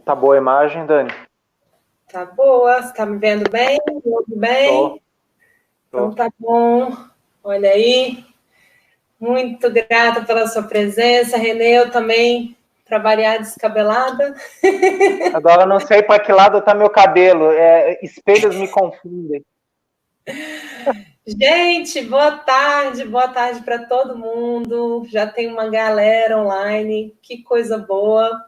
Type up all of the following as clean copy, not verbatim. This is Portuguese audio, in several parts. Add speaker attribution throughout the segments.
Speaker 1: Tá boa a imagem, Dani?
Speaker 2: Tá boa. Você tá me vendo bem? Me ouve bem?
Speaker 1: Tô.
Speaker 2: Então tá bom. Olha aí. Muito grata pela sua presença. Renê, eu também, para variar, descabelada.
Speaker 1: Agora eu não sei para que lado tá meu cabelo. Espelhos me confundem.
Speaker 2: Gente, boa tarde para todo mundo. Já tem uma galera online, que coisa boa.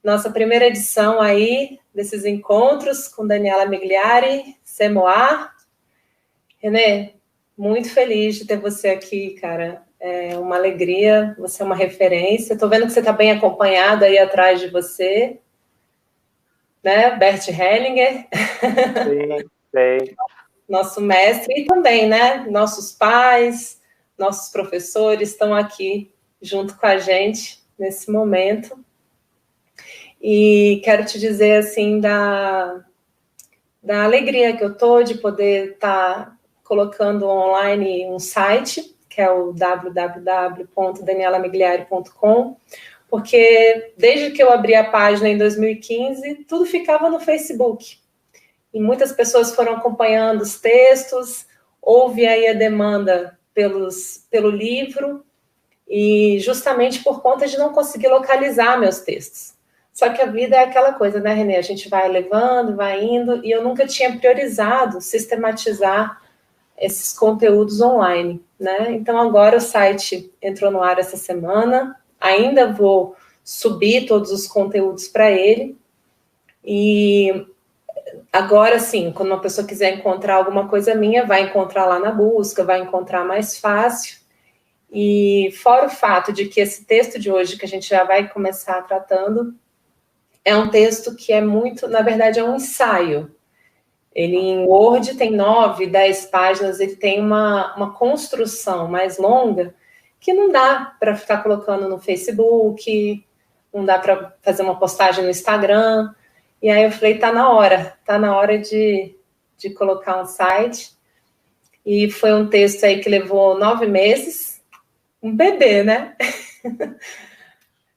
Speaker 2: Nossa primeira edição aí desses encontros com Daniela Migliari, Semoar. Renê, muito feliz de ter você aqui, cara. É uma alegria, você é uma referência. Estou vendo que você está bem acompanhado aí atrás de você, né? Bert Hellinger.
Speaker 1: Sim, sei.
Speaker 2: Nosso mestre, e também, né? Nossos pais, nossos professores estão aqui junto com a gente nesse momento. E quero te dizer, assim, da alegria que eu tô de poder estar colocando online um site, que é o www.danielamigliari.com, porque desde que eu abri a página em 2015, tudo ficava no Facebook. E muitas pessoas foram acompanhando os textos, houve aí a demanda pelo livro, e justamente por conta de não conseguir localizar meus textos. Só que a vida é aquela coisa, né, Renê? A gente vai levando, vai indo, e eu nunca tinha priorizado sistematizar esses conteúdos online, né? Então agora o site entrou no ar essa semana, ainda vou subir todos os conteúdos para ele, e agora sim, quando uma pessoa quiser encontrar alguma coisa minha, vai encontrar lá na busca, vai encontrar mais fácil. E fora o fato de que esse texto de hoje, que a gente já vai começar tratando, é um texto que é muito, na verdade, é um ensaio. Ele em Word tem 9, 10 páginas, ele tem uma construção mais longa que não dá para ficar colocando no Facebook, não dá para fazer uma postagem no Instagram. E aí eu falei, tá na hora de colocar um site. E foi um texto aí que levou 9 meses, um bebê, né?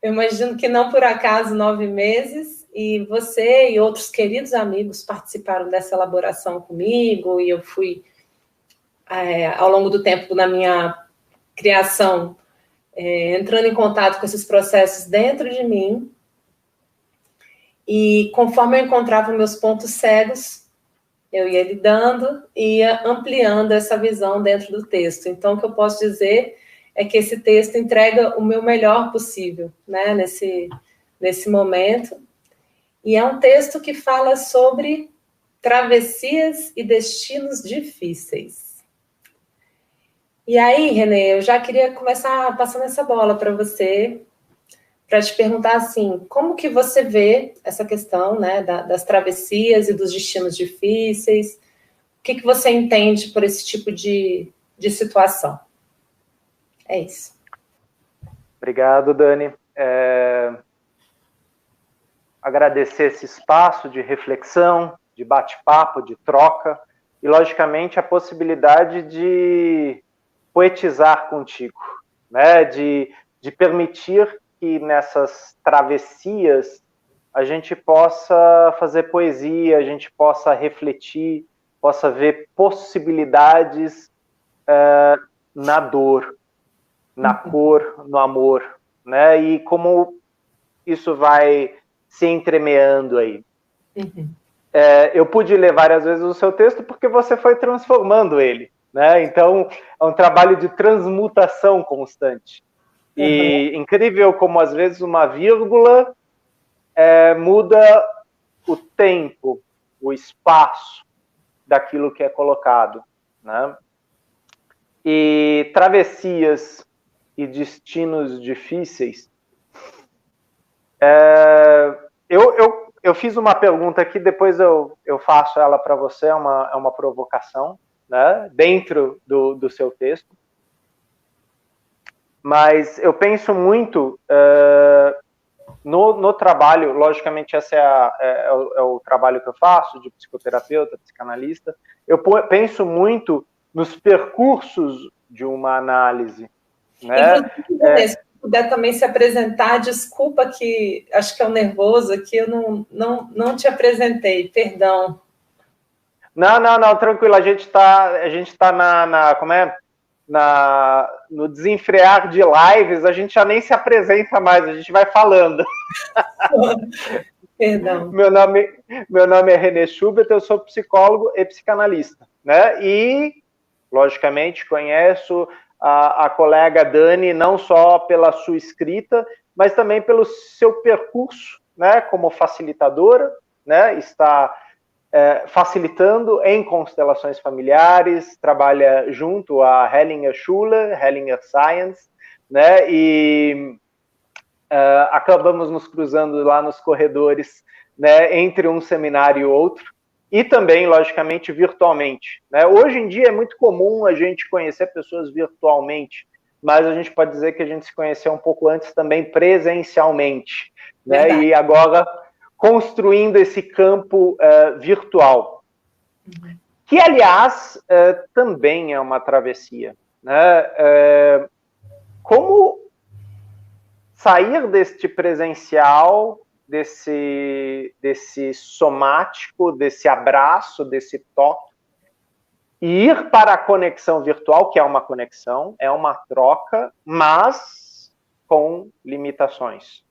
Speaker 2: Eu imagino que não por acaso 9 meses, e você e outros queridos amigos participaram dessa elaboração comigo, e eu fui, ao longo do tempo, na minha criação, entrando em contato com esses processos dentro de mim, e conforme eu encontrava meus pontos cegos, eu ia lidando e ia ampliando essa visão dentro do texto. Então, o que eu posso dizer é que esse texto entrega o meu melhor possível, né, nesse momento. E é um texto que fala sobre travessias e destinos difíceis. E aí, Renê, eu já queria começar passando essa bola para você, para te perguntar assim, como que você vê essa questão, né, das travessias e dos destinos difíceis? O que você entende por esse tipo de situação? É isso.
Speaker 1: Obrigado, Dani. Agradecer esse espaço de reflexão, de bate-papo, de troca, e, logicamente, a possibilidade de poetizar contigo, né? De permitir que nessas travessias a gente possa fazer poesia, a gente possa refletir, possa ver possibilidades na dor, na cor, no amor, né? E como isso vai se entremeando aí. Eu pude ler várias vezes o seu texto porque você foi transformando ele, né? Então, é um trabalho de transmutação constante. E incrível como, às vezes, uma vírgula muda o tempo, o espaço daquilo que é colocado, né? E travessias e destinos difíceis. Eu fiz uma pergunta aqui, depois eu faço ela para você, é uma provocação, né? Dentro do seu texto. Mas eu penso muito no trabalho, logicamente esse é o trabalho que eu faço, de psicoterapeuta, psicanalista. Eu penso muito nos percursos de uma análise, né?
Speaker 2: Inclusive, puder também se apresentar, desculpa que acho que é um nervoso aqui, eu não te apresentei, perdão.
Speaker 1: Não, tranquilo, a gente tá como é? No desenfrear de lives, a gente já nem se apresenta mais, a gente vai falando.
Speaker 2: Perdão.
Speaker 1: Meu nome é René Schubert, eu sou psicólogo e psicanalista, né? E, logicamente, conheço a colega Dani não só pela sua escrita, mas também pelo seu percurso, né? Como facilitadora, né? Está facilitando em constelações familiares, trabalha junto à Hellinger Schule, Hellinger Science, né? E acabamos nos cruzando lá nos corredores, né, entre um seminário e outro, e também, logicamente, virtualmente, né? Hoje em dia é muito comum a gente conhecer pessoas virtualmente, mas a gente pode dizer que a gente se conheceu um pouco antes também presencialmente, né? E agora construindo esse campo virtual, que, aliás, também é uma travessia, né? Como sair deste presencial, desse somático, desse abraço, desse toque, e ir para a conexão virtual, que é uma conexão, é uma troca, mas com limitações.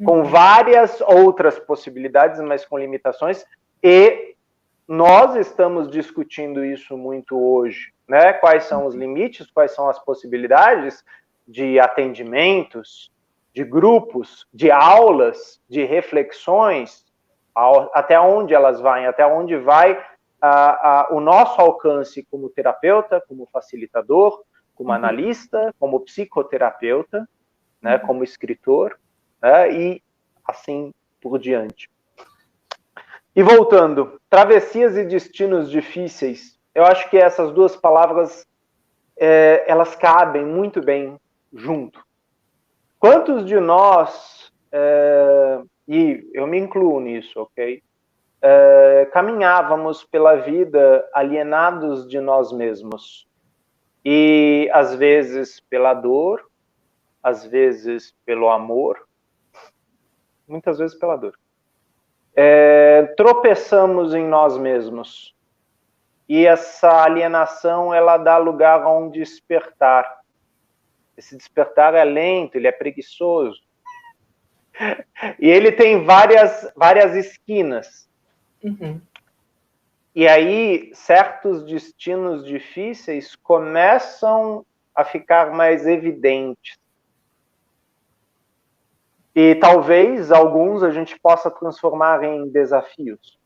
Speaker 1: Com várias outras possibilidades, mas com limitações, e nós estamos discutindo isso muito hoje, né? Quais são os limites, quais são as possibilidades de atendimentos, de grupos, de aulas, de reflexões, até onde elas vão, até onde vai o nosso alcance como terapeuta, como facilitador, como analista, como psicoterapeuta, né, como escritor, né, e assim por diante. E voltando, travessias e destinos difíceis, eu acho que essas duas palavras, elas cabem muito bem junto. Quantos de nós, e eu me incluo nisso, ok? Caminhávamos pela vida alienados de nós mesmos. E, às vezes, pela dor, às vezes, pelo amor, muitas vezes pela dor. Tropeçamos em nós mesmos. E essa alienação, ela dá lugar a um despertar. Esse despertar é lento, ele é preguiçoso. E ele tem várias esquinas. E aí, certos destinos difíceis começam a ficar mais evidentes. E talvez alguns a gente possa transformar em desafios.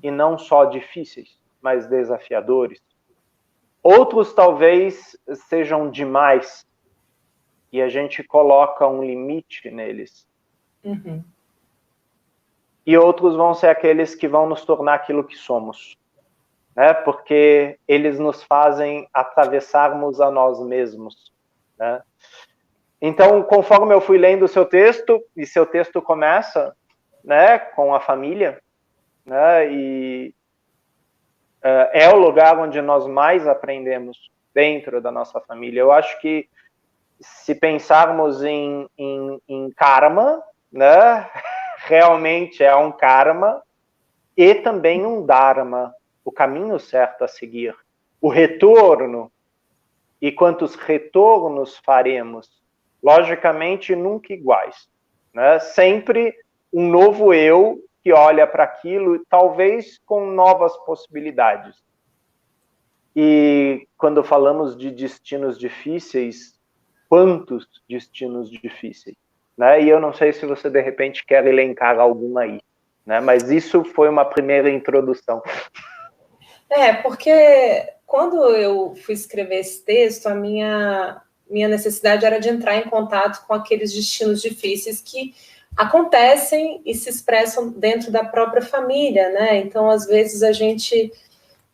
Speaker 1: E não só difíceis, mas desafiadores. Outros talvez sejam demais. E a gente coloca um limite neles. E outros vão ser aqueles que vão nos tornar aquilo que somos. Né? Porque eles nos fazem atravessarmos a nós mesmos. Né? Então, conforme eu fui lendo o seu texto, e seu texto começa, né, com a família, né, e é o lugar onde nós mais aprendemos dentro da nossa família. Eu acho que se pensarmos em karma, né, realmente é um karma e também um dharma, o caminho certo a seguir. O retorno, e quantos retornos faremos, logicamente nunca iguais, né? Sempre um novo eu que olha para aquilo, talvez com novas possibilidades. E quando falamos de destinos difíceis, quantos destinos difíceis, né? E eu não sei se você de repente quer elencar algum aí, né? Mas isso foi uma primeira introdução.
Speaker 2: Porque quando eu fui escrever esse texto, a minha necessidade era de entrar em contato com aqueles destinos difíceis que acontecem e se expressam dentro da própria família, né? Então, às vezes, a gente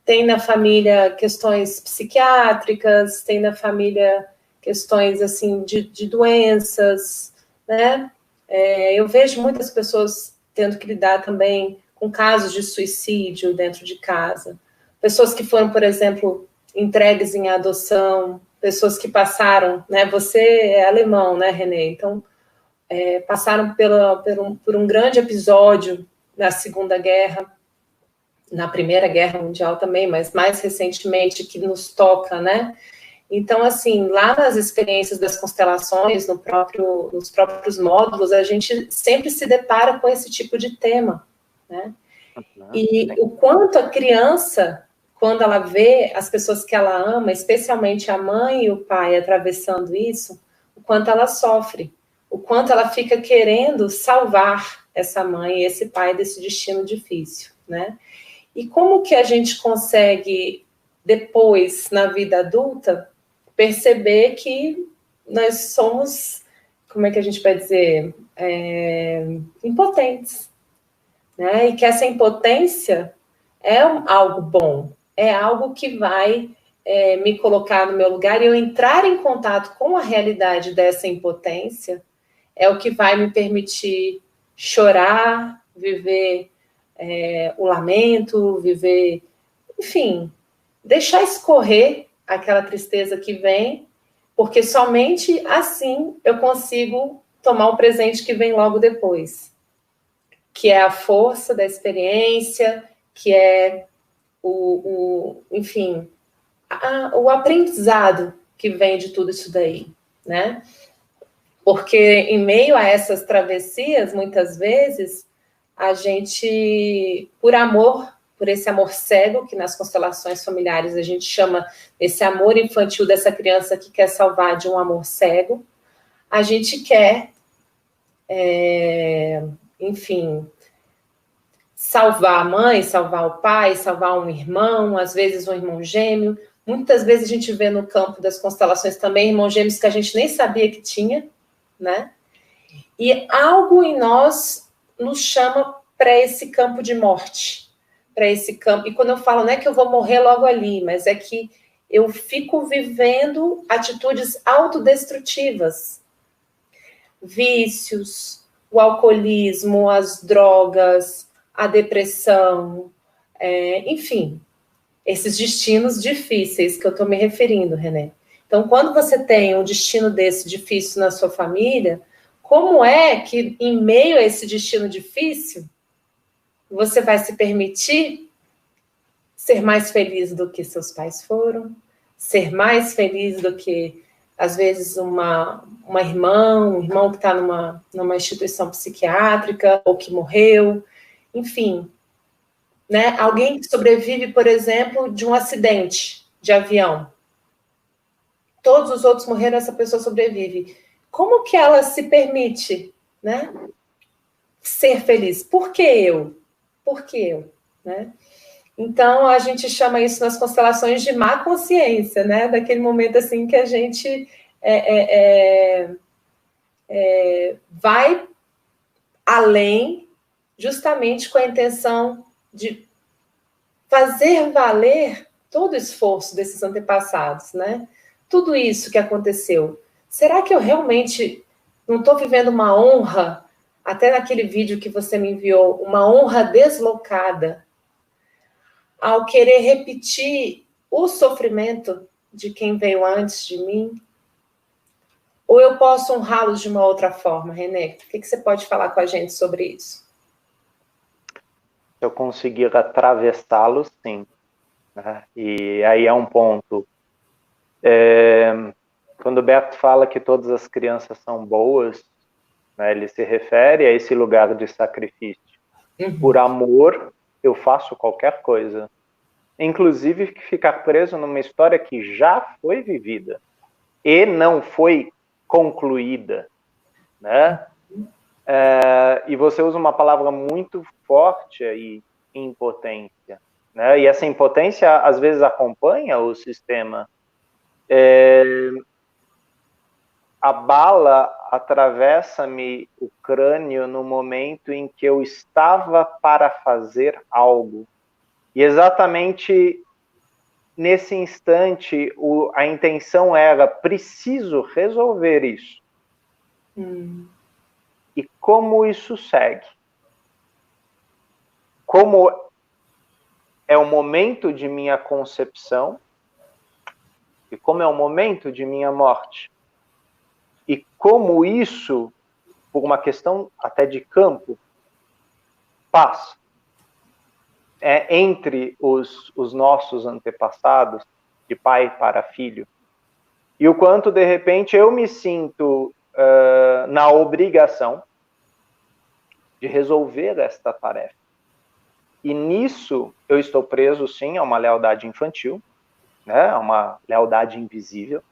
Speaker 2: tem na família questões psiquiátricas, tem na família questões, assim, de doenças, né? Eu vejo muitas pessoas tendo que lidar também com casos de suicídio dentro de casa. Pessoas que foram, por exemplo, entregues em adoção. pessoas que passaram, né? Você é alemão, né, René? Então, passaram por um grande episódio na Segunda Guerra, na Primeira Guerra Mundial também, mas mais recentemente que nos toca, né? Então, assim, lá nas experiências das constelações, nos próprios módulos, a gente sempre se depara com esse tipo de tema, né? E o quanto a criança, quando ela vê as pessoas que ela ama, especialmente a mãe e o pai atravessando isso, o quanto ela sofre, o quanto ela fica querendo salvar essa mãe e esse pai desse destino difícil, né? E como que a gente consegue, depois, na vida adulta, perceber que nós somos, como é que a gente vai dizer, impotentes, né? E que essa impotência é algo bom, é algo que vai me colocar no meu lugar, e eu entrar em contato com a realidade dessa impotência é o que vai me permitir chorar, viver o lamento, viver, enfim, deixar escorrer aquela tristeza que vem, porque somente assim eu consigo tomar o presente que vem logo depois, que é a força da experiência, que é enfim, o aprendizado que vem de tudo isso daí, né? Porque em meio a essas travessias, muitas vezes, a gente, por esse amor cego, que nas constelações familiares a gente chama esse amor infantil dessa criança que quer salvar de um amor cego, a gente quer, enfim, salvar a mãe, salvar o pai, salvar um irmão, às vezes um irmão gêmeo. Muitas vezes a gente vê no campo das constelações também irmãos gêmeos que a gente nem sabia que tinha, né? E algo em nós nos chama para esse campo de morte, para esse campo. E quando eu falo, não é que eu vou morrer logo ali, mas é que eu fico vivendo atitudes autodestrutivas, vícios, o alcoolismo, as drogas, a depressão, enfim, esses destinos difíceis que eu estou me referindo, René. Então, quando você tem um destino desse difícil na sua família, como é que, em meio a esse destino difícil, você vai se permitir ser mais feliz do que seus pais foram, ser mais feliz do que, às vezes, um irmão que está numa instituição psiquiátrica ou que morreu, enfim, né? Alguém que sobrevive, por exemplo, de um acidente de avião. Todos os outros morreram, essa pessoa sobrevive. Como que ela se permite, né, ser feliz? Por que eu? Por que eu? Né? Então, a gente chama isso nas constelações de má consciência, né? Daquele momento assim que a gente vai além, justamente com a intenção de fazer valer todo o esforço desses antepassados, né? Tudo isso que aconteceu. Será que eu realmente não estou vivendo uma honra, até naquele vídeo que você me enviou, uma honra deslocada, ao querer repetir o sofrimento de quem veio antes de mim? Ou eu posso honrá-los de uma outra forma, René? O que você pode falar com a gente sobre isso?
Speaker 1: Se eu conseguir atravessá-los, sim. Né? E aí é um ponto. Quando o Beto fala que todas as crianças são boas, né, ele se refere a esse lugar de sacrifício. Por amor, eu faço qualquer coisa. Inclusive ficar preso numa história que já foi vivida e não foi concluída, né? E você usa uma palavra muito forte aí, impotência, né? E essa impotência às vezes acompanha o sistema. A bala atravessa-me o crânio no momento em que eu estava para fazer algo. E exatamente nesse instante, a intenção era: preciso resolver isso. E como isso segue? Como é o momento de minha concepção, e como é o momento de minha morte, e como isso, por uma questão até de campo, passa entre os nossos antepassados, de pai para filho, e o quanto, de repente, eu me sinto na obrigação de resolver esta tarefa. E nisso eu estou preso, sim, a uma lealdade infantil, né, a uma lealdade invisível,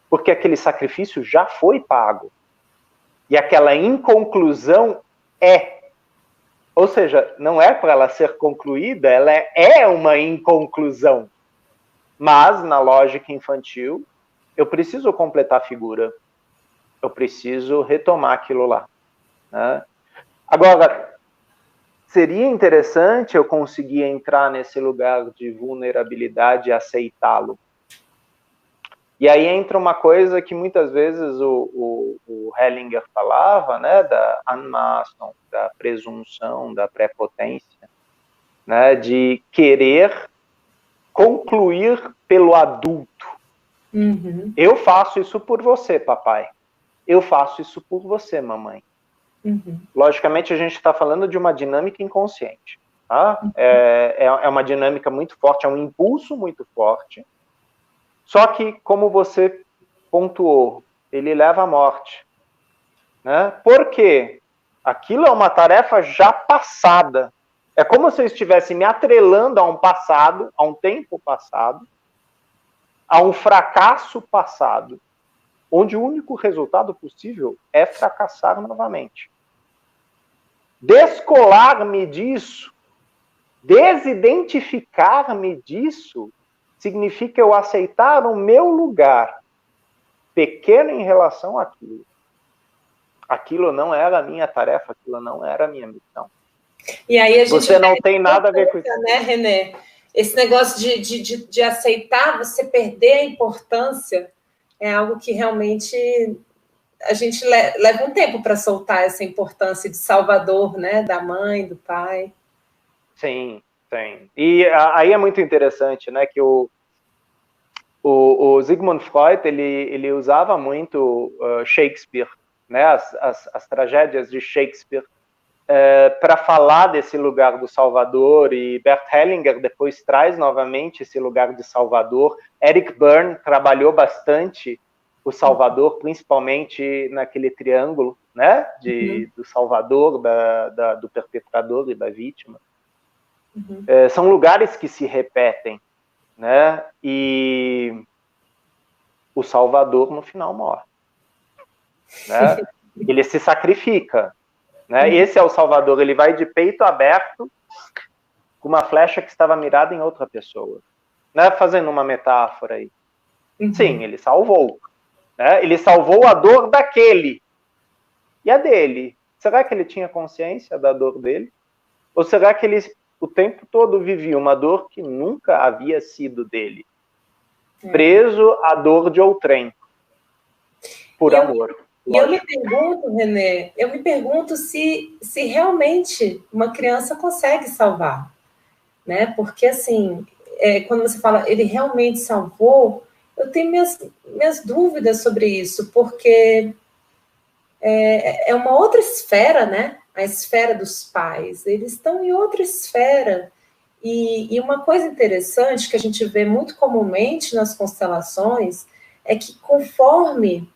Speaker 1: porque aquele sacrifício já foi pago. E aquela inconclusão ou seja, não é para ela ser concluída, ela é uma inconclusão. Mas, na lógica infantil, eu preciso completar a figura, eu preciso retomar aquilo lá, né? Agora, seria interessante eu conseguir entrar nesse lugar de vulnerabilidade e aceitá-lo. E aí entra uma coisa que muitas vezes o Hellinger falava, né, da Anmaßung, da presunção, da prepotência, né, de querer concluir pelo adulto.
Speaker 2: Uhum.
Speaker 1: Eu faço isso por você, papai. Eu faço isso por você, mamãe.
Speaker 2: Uhum.
Speaker 1: Logicamente, a gente está falando de uma dinâmica inconsciente. Tá? É uma dinâmica muito forte, é um impulso muito forte. Só que, como você pontuou, ele leva à morte. Né? Por quê? Aquilo é uma tarefa já passada. É como se eu estivesse me atrelando a um passado, a um tempo passado, a um fracasso passado, onde o único resultado possível é fracassar novamente. Descolar-me disso, desidentificar-me disso, significa eu aceitar o meu lugar, pequeno em relação àquilo. Aquilo não era a minha tarefa, aquilo não era a minha missão.
Speaker 2: E aí a gente
Speaker 1: você não tem nada a ver com isso.
Speaker 2: Né, René? Esse negócio de aceitar você perder a importância é algo que realmente a gente leva um tempo para soltar essa importância de salvador, né? Da mãe, do pai.
Speaker 1: Sim, sim. E aí é muito interessante, né? Que o Sigmund Freud, ele usava muito Shakespeare, né? As tragédias de Shakespeare, para falar desse lugar do Salvador, e Bert Hellinger depois traz novamente esse lugar de Salvador. Eric Berne trabalhou bastante o Salvador, principalmente naquele triângulo, né, do Salvador, do perpetrador e da vítima. São lugares que se repetem, né, e o Salvador no final morre, né? Ele se sacrifica, né? Esse é o Salvador, ele vai de peito aberto com uma flecha que estava mirada em outra pessoa, né? Fazendo uma metáfora aí. Sim, ele salvou, né? Ele salvou a dor daquele. E a dele? Será que ele tinha consciência da dor dele? Ou será que ele o tempo todo vivia uma dor que nunca havia sido dele? Preso à dor de outrem, por amor.
Speaker 2: E eu me pergunto, René, se realmente uma criança consegue salvar, né? Porque, assim, quando você fala, ele realmente salvou, eu tenho minhas dúvidas sobre isso, porque é uma outra esfera, né? A esfera dos pais. Eles estão em outra esfera. E uma coisa interessante que a gente vê muito comumente nas constelações é que conforme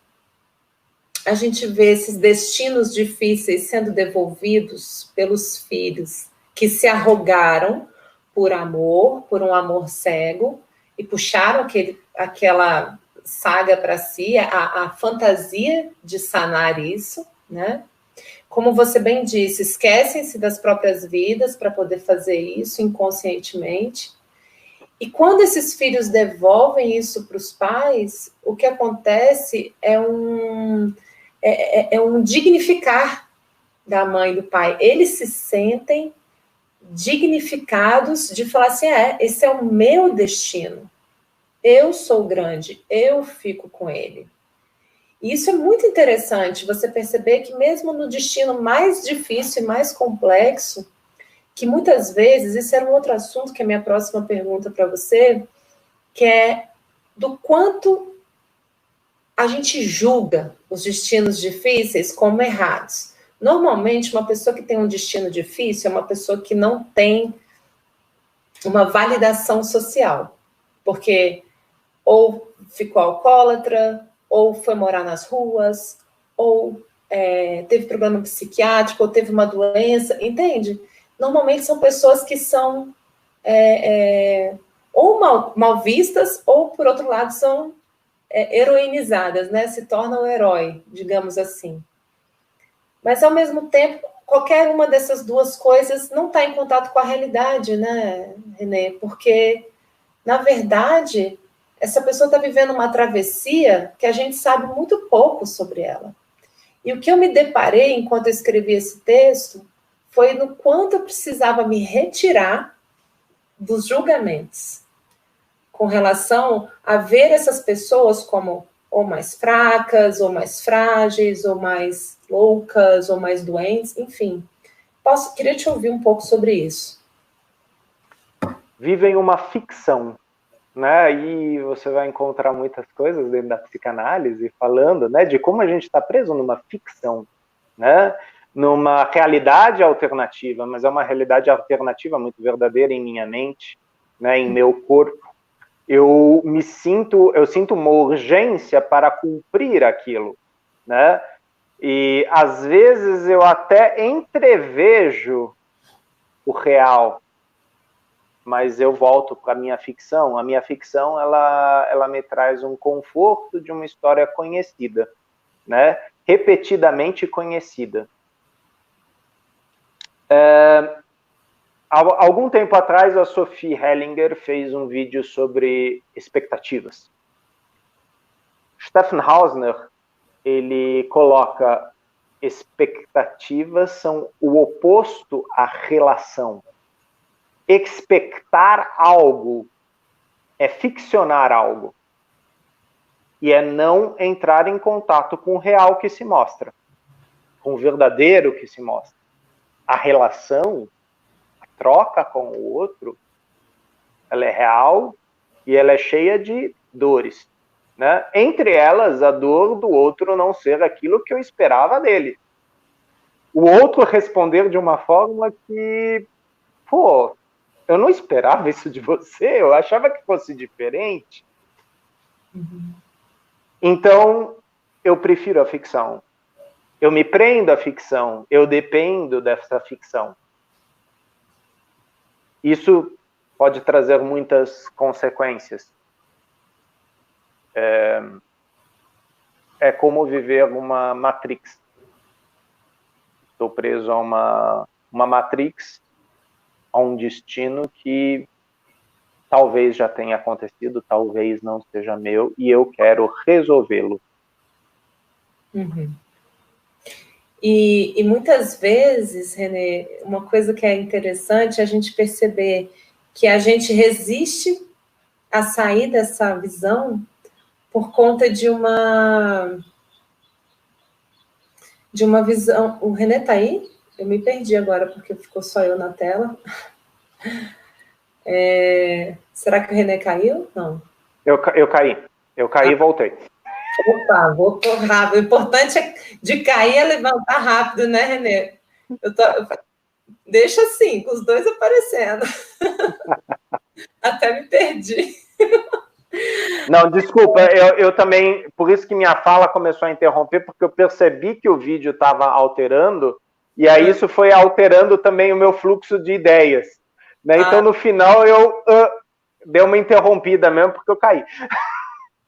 Speaker 2: a gente vê esses destinos difíceis sendo devolvidos pelos filhos que se arrogaram por um amor cego, e puxaram aquela saga para si, a fantasia de sanar isso, né? Como você bem disse, esquecem-se das próprias vidas para poder fazer isso inconscientemente. E quando esses filhos devolvem isso para os pais, o que acontece é um dignificar da mãe e do pai. Eles se sentem dignificados de falar assim, esse é o meu destino. Eu sou grande, eu fico com ele. E isso é muito interessante, você perceber que mesmo no destino mais difícil e mais complexo, que muitas vezes, esse era um outro assunto que é a minha próxima pergunta para você, que é do quanto a gente julga os destinos difíceis como errados. Normalmente, uma pessoa que tem um destino difícil é uma pessoa que não tem uma validação social, porque ou ficou alcoólatra, ou foi morar nas ruas, ou teve problema psiquiátrico, ou teve uma doença, entende? Normalmente são pessoas que são ou mal vistas, ou, por outro lado, são heroinizadas, né? Se tornam herói, digamos assim. Mas, ao mesmo tempo, qualquer uma dessas duas coisas não está em contato com a realidade, né, Renê? Porque, na verdade, essa pessoa está vivendo uma travessia que a gente sabe muito pouco sobre ela. E o que eu me deparei enquanto eu escrevi esse texto foi no quanto eu precisava me retirar dos julgamentos com relação a ver essas pessoas como ou mais fracas, ou mais frágeis, ou mais loucas, ou mais doentes, enfim. Queria te ouvir um pouco sobre isso.
Speaker 1: Vivem uma ficção, né? E você vai encontrar muitas coisas dentro da psicanálise falando, né, de como a gente está preso numa ficção, né? Numa realidade alternativa, mas é uma realidade alternativa muito verdadeira em minha mente, né, em meu corpo. Eu sinto uma urgência para cumprir aquilo, né? E às vezes eu até entrevejo o real, mas eu volto para a minha ficção. A minha ficção, ela me traz um conforto de uma história conhecida, né? Repetidamente conhecida. Algum tempo atrás, a Sophie Hellinger fez um vídeo sobre expectativas. Stephen Hausner, ele coloca expectativas são o oposto à relação. Expectar algo é ficcionar algo. E é não entrar em contato com o real que se mostra, com o verdadeiro que se mostra. A relação, troca com o outro, ela é real e ela é cheia de dores, né? Entre elas, a dor do outro não ser aquilo que eu esperava dele. O outro responder de uma forma que, pô, eu não esperava isso de você, eu achava que fosse diferente. Uhum. Então, eu prefiro a ficção. Eu me prendo à ficção, eu dependo dessa ficção. Isso pode trazer muitas consequências. É como viver uma Matrix. Estou preso a uma Matrix, a um destino que talvez já tenha acontecido, talvez não seja meu, e eu quero resolvê-lo.
Speaker 2: Uhum. E muitas vezes, Renê, uma coisa que é interessante é a gente perceber que a gente resiste a sair dessa visão por conta de uma visão... O Renê está aí? Eu me perdi agora, porque ficou só eu na tela. Será que o Renê caiu? Não.
Speaker 1: Eu caí e voltei.
Speaker 2: Opa, voltou rápido. O importante de cair é levantar rápido, né, Renê? Deixa assim, com os dois aparecendo. Até me perdi.
Speaker 1: Não, desculpa, eu também, por isso que minha fala começou a interromper, porque eu percebi que o vídeo estava alterando, e aí isso foi alterando também o meu fluxo de ideias. Né? Então, no final, eu dei uma interrompida mesmo, porque eu caí.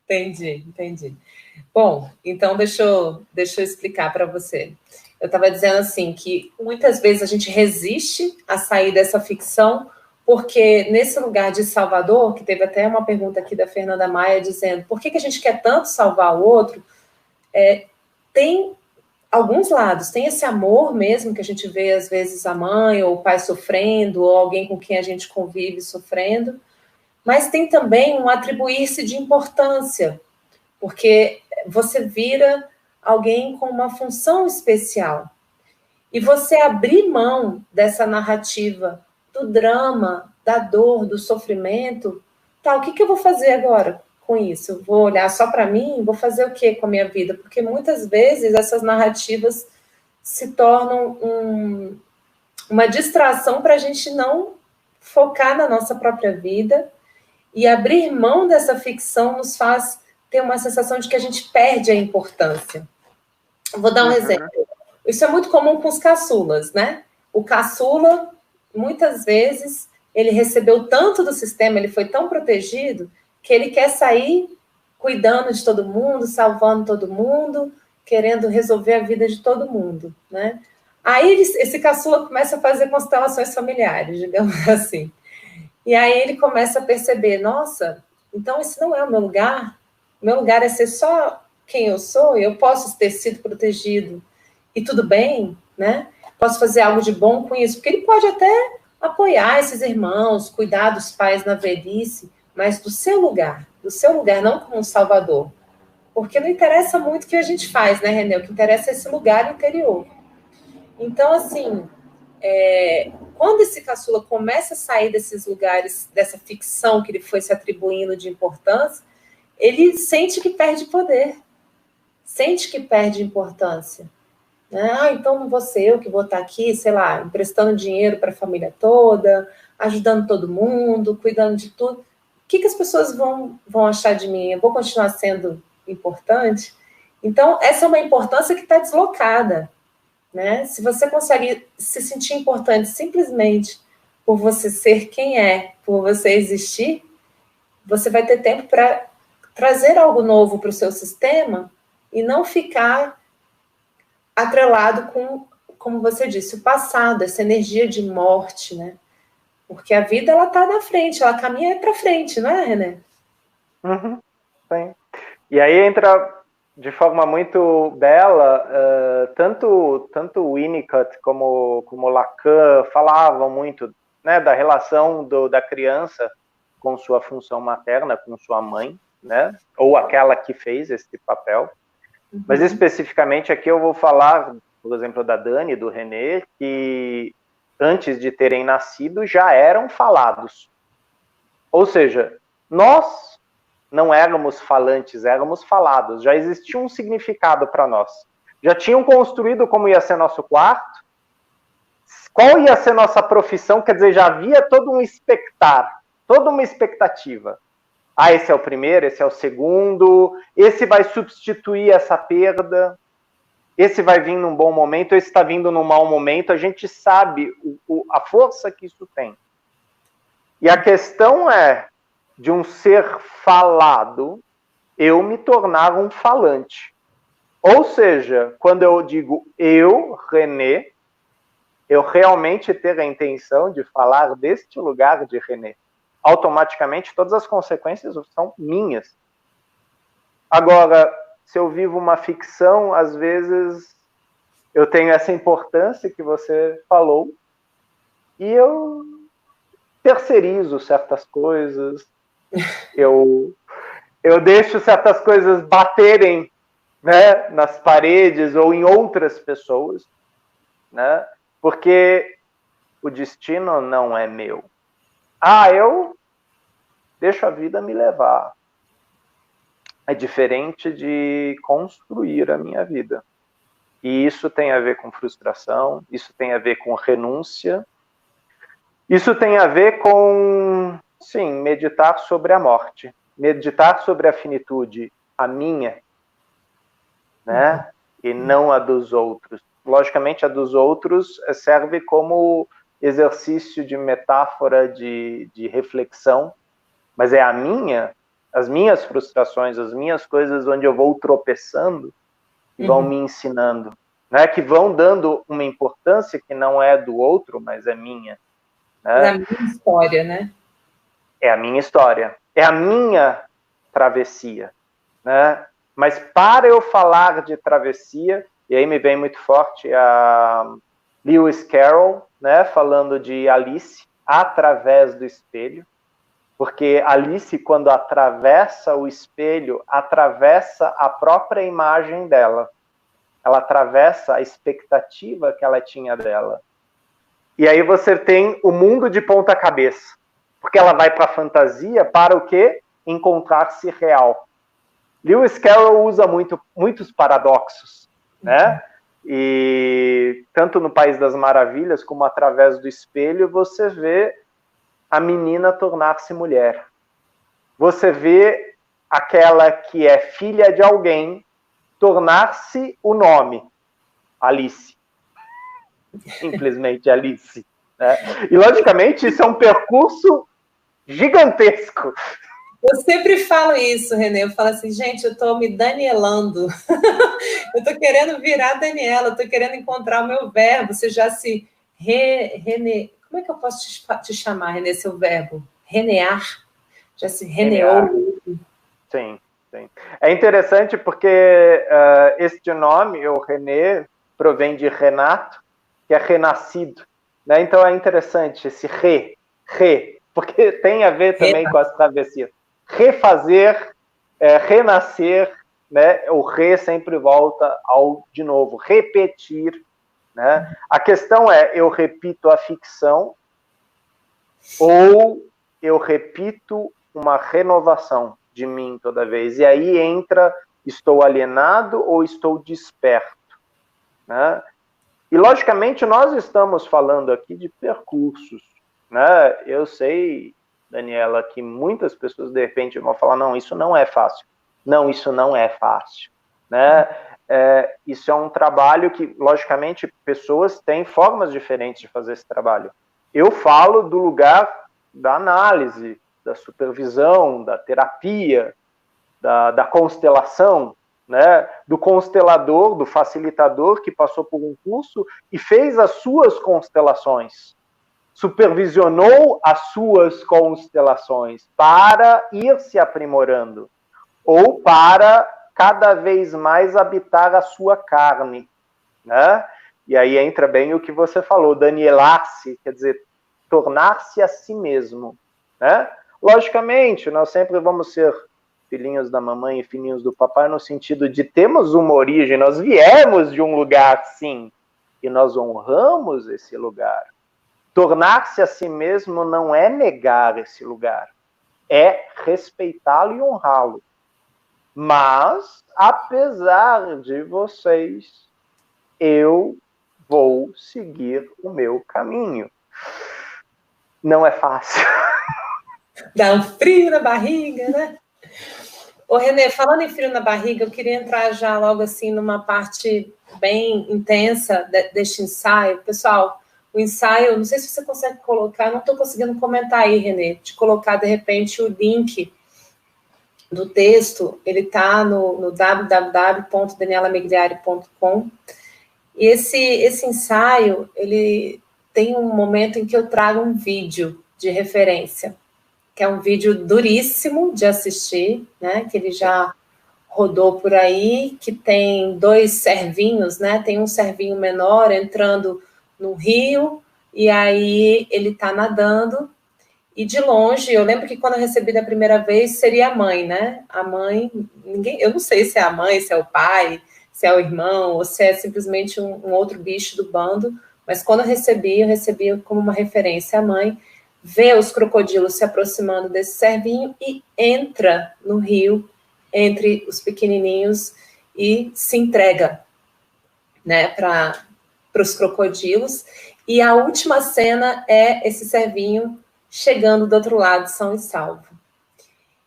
Speaker 2: Entendi. Bom, então deixa eu explicar para você. Eu estava dizendo assim, que muitas vezes a gente resiste a sair dessa ficção, porque nesse lugar de Salvador, que teve até uma pergunta aqui da Fernanda Maia, dizendo por que a gente quer tanto salvar o outro, tem alguns lados, tem esse amor mesmo, que a gente vê às vezes a mãe ou o pai sofrendo, ou alguém com quem a gente convive sofrendo, mas tem também um atribuir-se de importância, porque você vira alguém com uma função especial. E você abrir mão dessa narrativa do drama, da dor, do sofrimento, tá, o que eu vou fazer agora com isso? Vou olhar só para mim? Vou fazer o quê com a minha vida? Porque muitas vezes essas narrativas se tornam uma distração para a gente não focar na nossa própria vida, e abrir mão dessa ficção nos faz ter uma sensação de que a gente perde a importância. Vou dar um exemplo. Isso é muito comum com os caçulas, né? O caçula, muitas vezes, ele recebeu tanto do sistema, ele foi tão protegido, que ele quer sair cuidando de todo mundo, salvando todo mundo, querendo resolver a vida de todo mundo, né? Aí esse caçula começa a fazer constelações familiares, digamos assim. E aí ele começa a perceber, nossa, então esse não é o meu lugar é ser só quem eu sou, eu posso ter sido protegido e tudo bem, né? Posso fazer algo de bom com isso, porque ele pode até apoiar esses irmãos, cuidar dos pais na velhice, mas do seu lugar, não como um salvador. Porque não interessa muito o que a gente faz, né, Renê? O que interessa é esse lugar interior. Então, assim, quando esse caçula começa a sair desses lugares, dessa ficção que ele foi se atribuindo de importância, ele sente que perde poder, sente que perde importância. Então não vou ser eu que vou estar aqui, sei lá, emprestando dinheiro para a família toda, ajudando todo mundo, cuidando de tudo. O que as pessoas vão achar de mim? Eu vou continuar sendo importante? Então, essa é uma importância que está deslocada, né? Se você consegue se sentir importante simplesmente por você ser quem é, por você existir, você vai ter tempo para trazer algo novo para o seu sistema e não ficar atrelado com, como você disse, o passado, essa energia de morte, né? Porque a vida, ela está na frente, ela caminha para frente, não é, René?
Speaker 1: Sim. E aí entra de forma muito bela, tanto Winnicott como Lacan falavam muito, né, da relação da criança com sua função materna, com sua mãe, né, ou aquela que fez esse papel. Mas especificamente aqui eu vou falar, por exemplo, da Dani, do René, que antes de terem nascido já eram falados. Ou seja, nós não éramos falantes, éramos falados. Já existia um significado para nós. Já tinham construído como ia ser nosso quarto, qual ia ser nossa profissão, quer dizer, já havia todo um expectar, toda uma expectativa. Esse é o primeiro, esse é o segundo, esse vai substituir essa perda, esse vai vir num bom momento, esse está vindo num mau momento, a gente sabe a força que isso tem. E a questão é, de um ser falado, eu me tornar um falante. Ou seja, quando eu digo eu, René, eu realmente ter a intenção de falar deste lugar de René. Automaticamente, todas as consequências são minhas. Agora, se eu vivo uma ficção, às vezes eu tenho essa importância que você falou e eu terceirizo certas coisas, eu deixo certas coisas baterem, né, nas paredes ou em outras pessoas, né, porque o destino não é meu. Eu deixo a vida me levar. É diferente de construir a minha vida. E isso tem a ver com frustração, isso tem a ver com renúncia, isso tem a ver com, sim, meditar sobre a morte, meditar sobre a finitude, a minha, né? E não a dos outros. Logicamente, a dos outros serve como exercício de metáfora, de reflexão, mas é a minha, as minhas frustrações, as minhas coisas onde eu vou tropeçando e vão me ensinando, né? Que vão dando uma importância que não é do outro, mas é minha. Né?
Speaker 2: É a minha história, né?
Speaker 1: É a minha história, é a minha travessia, né? Mas para eu falar de travessia, e aí me vem muito forte a Lewis Carroll, né, falando de Alice através do espelho, porque Alice, quando atravessa o espelho, atravessa a própria imagem dela, ela atravessa a expectativa que ela tinha dela. E aí você tem o mundo de ponta cabeça, porque ela vai para a fantasia para o quê? encontrar-se real. Lewis Carroll usa muitos paradoxos, né? E tanto no País das Maravilhas como através do espelho você vê a menina tornar-se mulher. Você vê aquela que é filha de alguém tornar-se o nome, Alice. Simplesmente Alice. Né? E, logicamente, isso é um percurso gigantesco.
Speaker 2: Eu sempre falo isso, Renê. Eu falo assim, gente, eu estou me danielando. Eu estou querendo virar Daniela, eu estou querendo encontrar o meu verbo. Você já se... Renê, como é que eu posso te chamar, Renê, seu verbo? Renear? Já se reneou?
Speaker 1: Sim, sim. É interessante porque este nome, o Renê, provém de Renato, que é renascido. Né? Então é interessante esse porque tem a ver também com as travessias. Refazer, renascer, né? O sempre volta ao de novo, repetir. Né? A questão é, eu repito a ficção ou eu repito uma renovação de mim toda vez. E aí entra, estou alienado ou estou desperto. Né? E, logicamente, nós estamos falando aqui de percursos. Né? Eu sei, Daniela, que muitas pessoas, de repente, vão falar, não, isso não é fácil. Não, isso não é fácil. Né? Isso é um trabalho que, logicamente, pessoas têm formas diferentes de fazer esse trabalho. Eu falo do lugar da análise, da supervisão, da terapia, da constelação, né? Do constelador, do facilitador que passou por um curso e fez as suas constelações, supervisionou as suas constelações para ir se aprimorando ou para cada vez mais habitar a sua carne, né? E aí entra bem o que você falou, danielar-se, quer dizer, tornar-se a si mesmo, né? Logicamente, nós sempre vamos ser filhinhos da mamãe e filhinhos do papai no sentido de termos uma origem, nós viemos de um lugar, sim, e nós honramos esse lugar. Tornar-se a si mesmo não é negar esse lugar, é respeitá-lo e honrá-lo. Mas, apesar de vocês, eu vou seguir o meu caminho. Não é fácil.
Speaker 2: Dá um frio na barriga, né? Ô, Renê, falando em frio na barriga, eu queria entrar já logo assim numa parte bem intensa deste ensaio. Pessoal, o ensaio, não sei se você consegue colocar, não estou conseguindo comentar aí, Renê, de colocar de repente o link do texto, ele está no www.danielamigliari.com. E esse ensaio, ele tem um momento em que eu trago um vídeo de referência, que é um vídeo duríssimo de assistir, né? Que ele já rodou por aí, que tem 2 servinhos, né? Tem um servinho menor entrando no rio, e aí ele está nadando, e de longe, eu lembro que quando eu recebi da primeira vez, seria a mãe, né? A mãe, eu não sei se é a mãe, se é o pai, se é o irmão, ou se é simplesmente um outro bicho do bando, mas quando eu recebi como uma referência a mãe, vê os crocodilos se aproximando desse servinho e entra no rio entre os pequenininhos e se entrega, né, para os crocodilos. E a última cena é esse servinho chegando do outro lado, são e salvo.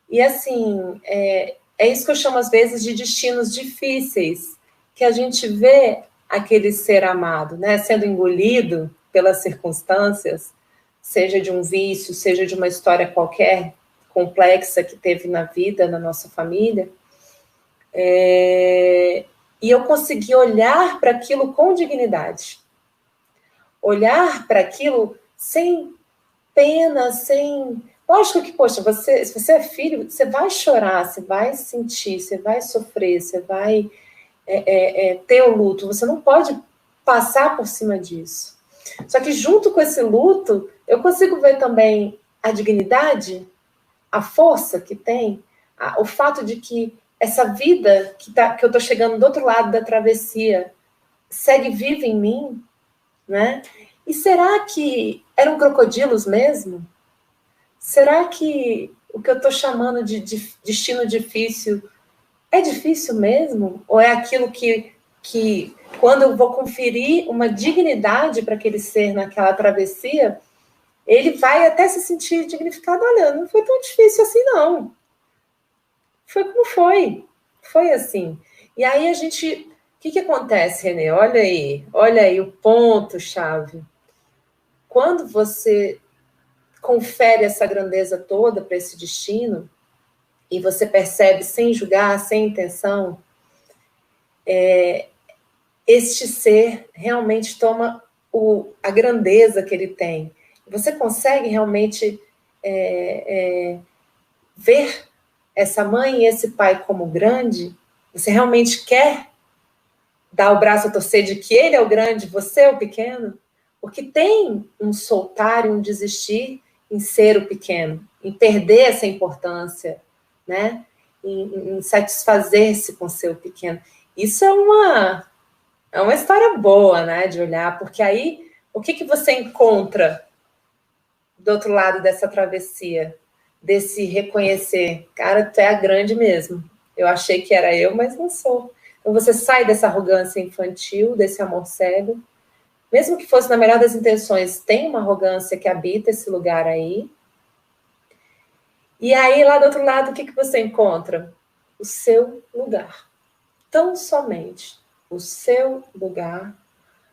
Speaker 2: E assim, é isso que eu chamo às vezes de destinos difíceis, que a gente vê aquele ser amado, né, sendo engolido pelas circunstâncias, seja de um vício, seja de uma história qualquer complexa que teve na vida, na nossa família, e eu consegui olhar para aquilo com dignidade, olhar para aquilo sem pena, sem... Lógico que, poxa, se você é filho, você vai chorar, você vai sentir, você vai sofrer, você vai ter o luto, você não pode passar por cima disso. Só que junto com esse luto, eu consigo ver também a dignidade, a força que tem, o fato de que essa vida que eu estou chegando do outro lado da travessia segue viva em mim, né? E será que eram crocodilos mesmo? Será que o que eu estou chamando de destino difícil é difícil mesmo? Ou é aquilo que quando eu vou conferir uma dignidade para aquele ser naquela travessia, ele vai até se sentir dignificado? Olha, não foi tão difícil assim, não. Foi como foi. Foi assim. E aí a gente... O que acontece, Renê? Olha aí o ponto-chave. Quando você confere essa grandeza toda para esse destino, e você percebe sem julgar, sem intenção, este ser realmente toma a grandeza que ele tem. Você consegue realmente ver essa mãe e esse pai como grande? Você realmente quer dar o braço a torcer de que ele é o grande, você é o pequeno? Porque tem um soltar e um desistir em ser o pequeno, em perder essa importância, né? Em satisfazer-se com ser o pequeno. Isso é uma história boa, né, de olhar, porque aí, o que você encontra do outro lado dessa travessia? Desse reconhecer, cara, tu é a grande mesmo. Eu achei que era eu, mas não sou. Então você sai dessa arrogância infantil, desse amor cego, mesmo que fosse na melhor das intenções, tem uma arrogância que habita esse lugar aí. E aí, lá do outro lado, o que você encontra? O seu lugar. Tão somente o seu lugar,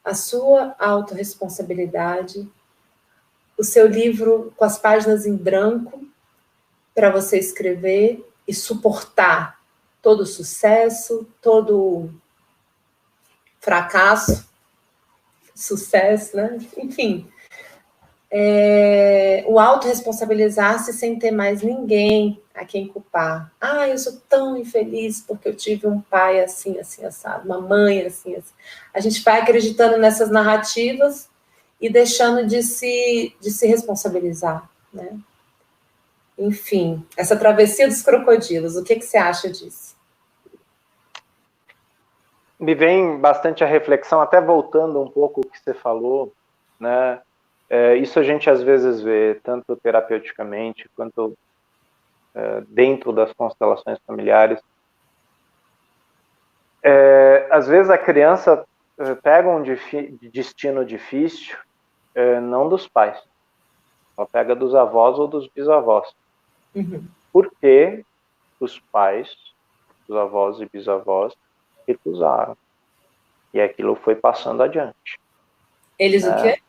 Speaker 2: a sua autorresponsabilidade, o seu livro com as páginas em branco para você escrever e suportar todo o sucesso, todo o fracasso, sucesso, né? Enfim, o autorresponsabilizar-se sem ter mais ninguém a quem culpar. Ah, eu sou tão infeliz porque eu tive um pai assim, assim, assado, uma mãe assim, assim. A gente vai acreditando nessas narrativas e deixando de se responsabilizar, né? Enfim, essa travessia dos crocodilos, o que você acha disso?
Speaker 1: Me vem bastante a reflexão, até voltando um pouco o que você falou, né? Isso a gente às vezes vê, tanto terapeuticamente quanto dentro das constelações familiares. Às vezes a criança pega um destino difícil, não dos pais, ela pega dos avós ou dos bisavós.
Speaker 2: Uhum.
Speaker 1: Porque os pais, os avós e bisavós recusaram. E aquilo foi passando adiante.
Speaker 2: Eles o quê?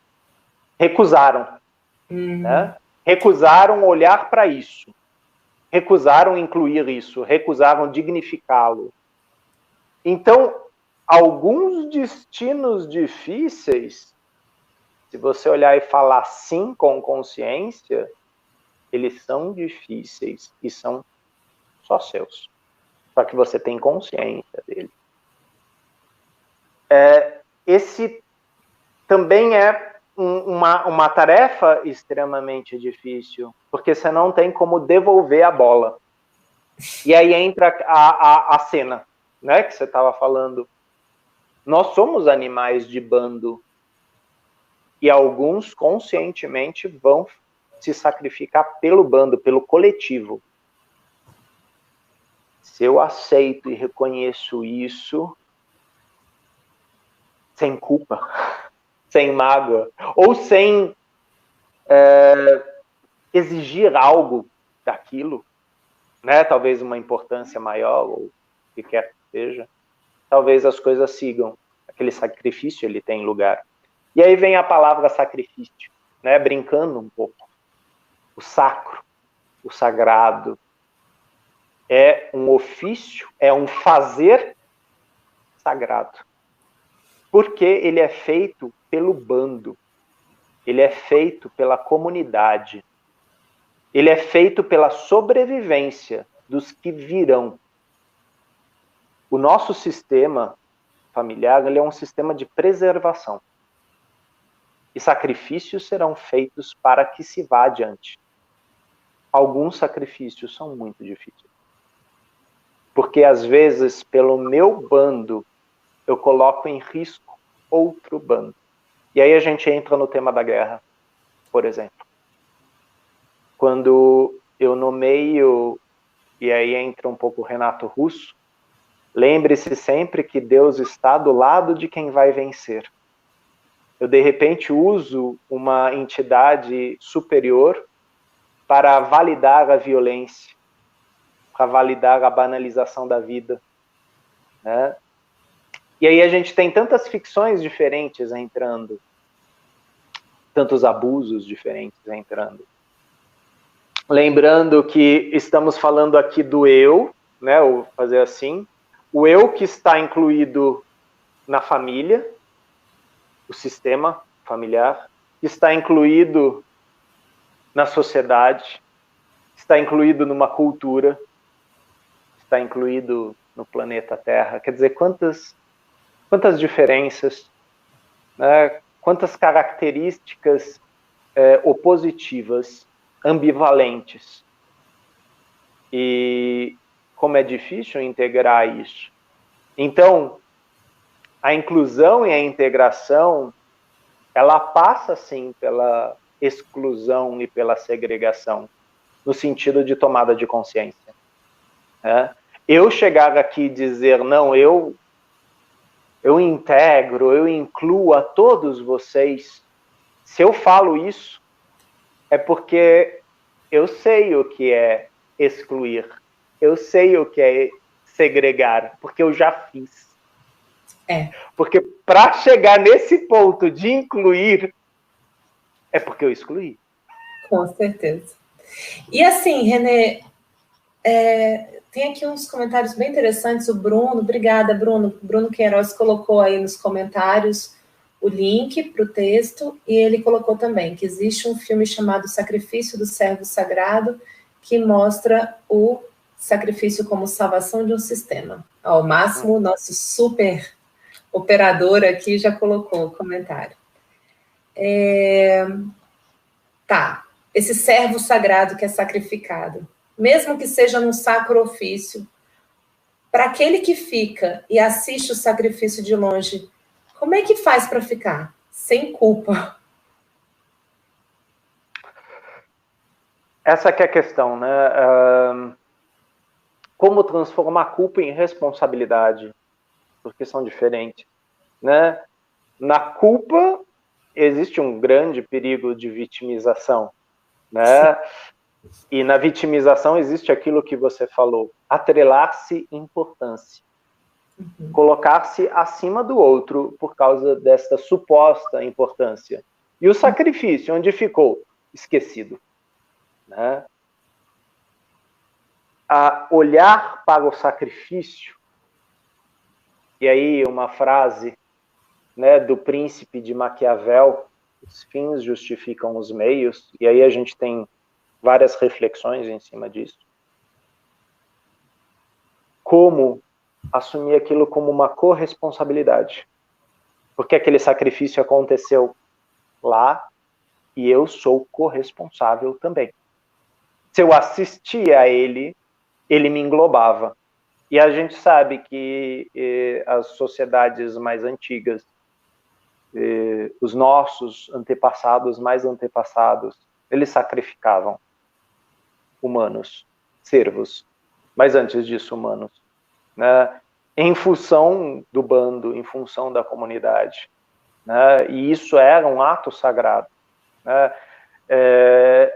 Speaker 1: Recusaram. Né? Recusaram olhar para isso. Recusaram incluir isso. Recusaram dignificá-lo. Então, alguns destinos difíceis, se você olhar e falar sim com consciência, eles são difíceis e são só seus. Só que você tem consciência dele. Esse também é uma tarefa extremamente difícil, porque você não tem como devolver a bola. E aí entra a cena, né, que você estava falando. Nós somos animais de bando, e alguns conscientemente vão se sacrificar pelo bando, pelo coletivo. Se eu aceito e reconheço isso, sem culpa, sem mágoa, ou sem exigir algo daquilo, né? Talvez uma importância maior, ou o que quer que seja, talvez as coisas sigam. Aquele sacrifício, ele tem lugar. E aí vem a palavra sacrifício, né? Brincando um pouco. O sacro, o sagrado, é um ofício, é um fazer sagrado. Porque ele é feito pelo bando, ele é feito pela comunidade, ele é feito pela sobrevivência dos que virão. O nosso sistema familiar, ele é um sistema de preservação. E sacrifícios serão feitos para que se vá adiante. Alguns sacrifícios são muito difíceis. Porque às vezes, pelo meu bando, eu coloco em risco outro bando. E aí a gente entra no tema da guerra, por exemplo. Quando eu nomeio, e aí entra um pouco o Renato Russo, lembre-se sempre que Deus está do lado de quem vai vencer. Eu, de repente, uso uma entidade superior para validar a violência, para validar a banalização da vida, né? E aí a gente tem tantas ficções diferentes entrando, tantos abusos diferentes entrando. Lembrando que estamos falando aqui do eu, né? Vou fazer assim, o eu que está incluído na família, o sistema familiar, que está incluído na sociedade, está incluído numa cultura, está incluído no planeta Terra. Quer dizer, quantas diferenças, né? Quantas características opositivas, ambivalentes. E como é difícil integrar isso. Então, a inclusão e a integração, ela passa, sim, pela exclusão e pela segregação, no sentido de tomada de consciência. Eu chegar aqui e dizer, não, eu integro, eu incluo a todos vocês, se eu falo isso, é porque eu sei o que é excluir, eu sei o que é segregar, porque eu já fiz. Porque para chegar nesse ponto de incluir, é porque eu excluí.
Speaker 2: Com certeza. E assim, Renê, tem aqui uns comentários bem interessantes. O Bruno, obrigada, Bruno. Bruno Queiroz colocou aí nos comentários o link para o texto, e ele colocou também que existe um filme chamado Sacrifício do Servo Sagrado, que mostra o sacrifício como salvação de um sistema. Ao máximo, o nosso super operador aqui já colocou o comentário. Tá, esse servo sagrado que é sacrificado, mesmo que seja num sacro ofício, para aquele que fica e assiste o sacrifício de longe, como é que faz para ficar? Sem culpa.
Speaker 1: Essa que é a questão, né? Como transformar culpa em responsabilidade? Porque são diferentes, né? Na culpa existe um grande perigo de vitimização, né? E na vitimização existe aquilo que você falou, atrelar-se importância. Colocar-se acima do outro por causa desta suposta importância. E o sacrifício, onde ficou? Esquecido. Né? A olhar para o sacrifício, e aí uma frase, né, do príncipe de Maquiavel, os fins justificam os meios, e aí a gente tem várias reflexões em cima disso. Como assumir aquilo como uma corresponsabilidade. Porque aquele sacrifício aconteceu lá e eu sou corresponsável também. Se eu assistia a ele, ele me englobava. E a gente sabe que as sociedades mais antigas, os nossos antepassados, mais antepassados, eles sacrificavam humanos, servos, mas antes disso humanos, né? Em função do bando, em função da comunidade, né? E isso era um ato sagrado, né?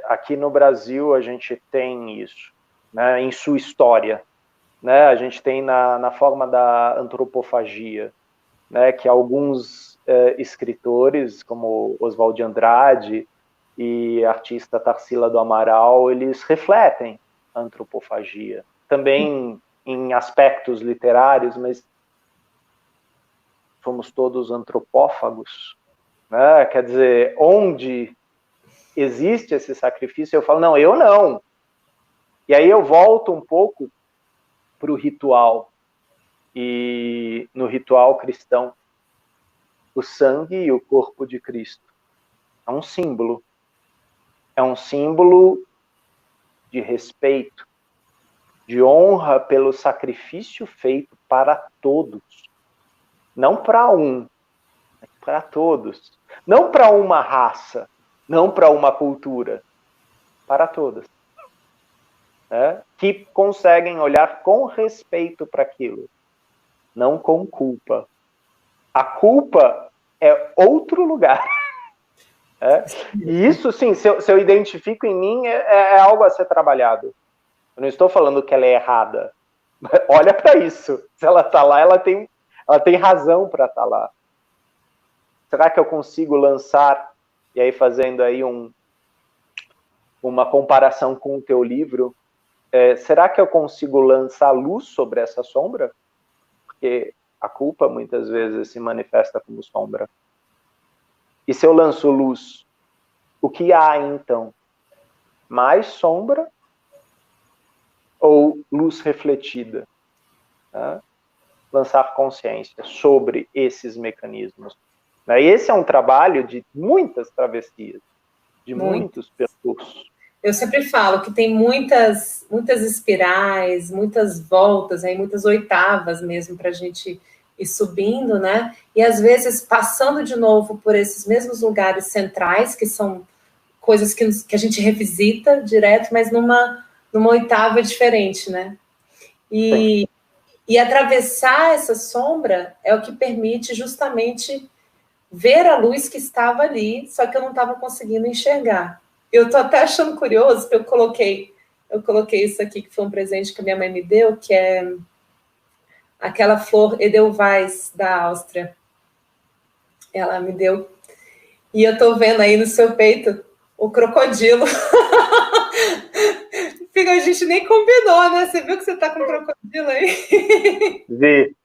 Speaker 1: Aqui no Brasil a gente tem isso, né? Em sua história, né? A gente tem na forma da antropofagia, né? Que alguns escritores, como Oswald de Andrade e a artista Tarsila do Amaral, eles refletem a antropofagia, também em aspectos literários, mas somos todos antropófagos, né? Quer dizer, onde existe esse sacrifício, eu falo, não, eu não. E aí eu volto um pouco para o ritual, e no ritual cristão, o sangue e o corpo de Cristo é um símbolo de respeito, de honra pelo sacrifício feito para todos. Não para um, mas para todos. Não para uma raça, não para uma cultura, para todas. né, que conseguem olhar com respeito para aquilo, não com culpa. A culpa é outro lugar. E isso, sim, se eu identifico em mim, é algo a ser trabalhado. Eu não estou falando que ela é errada. Olha para isso. Se ela está lá, ela tem razão para estar lá. Será que eu consigo lançar, e aí fazendo aí uma comparação com o teu livro, será que eu consigo lançar luz sobre essa sombra? Porque a culpa muitas vezes se manifesta como sombra. E se eu lanço luz, o que há então? Mais sombra ou luz refletida? Tá? Lançar consciência sobre esses mecanismos. E esse é um trabalho de muitas travessias, de muitos percursos.
Speaker 2: Eu sempre falo que tem muitas espirais, muitas voltas, aí, muitas oitavas mesmo para a gente ir subindo, né? E às vezes passando de novo por esses mesmos lugares centrais, que são coisas que a gente revisita direto, mas numa oitava diferente, né? E atravessar essa sombra é o que permite justamente ver a luz que estava ali, só que eu não estava conseguindo enxergar. Eu estou até achando curioso, porque eu coloquei isso aqui, que foi um presente que a minha mãe me deu, que é aquela flor Edelweiss da Áustria. Ela me deu. E eu estou vendo aí no seu peito o crocodilo. A gente nem combinou, né? Você viu que você está com um crocodilo aí?
Speaker 1: Vi.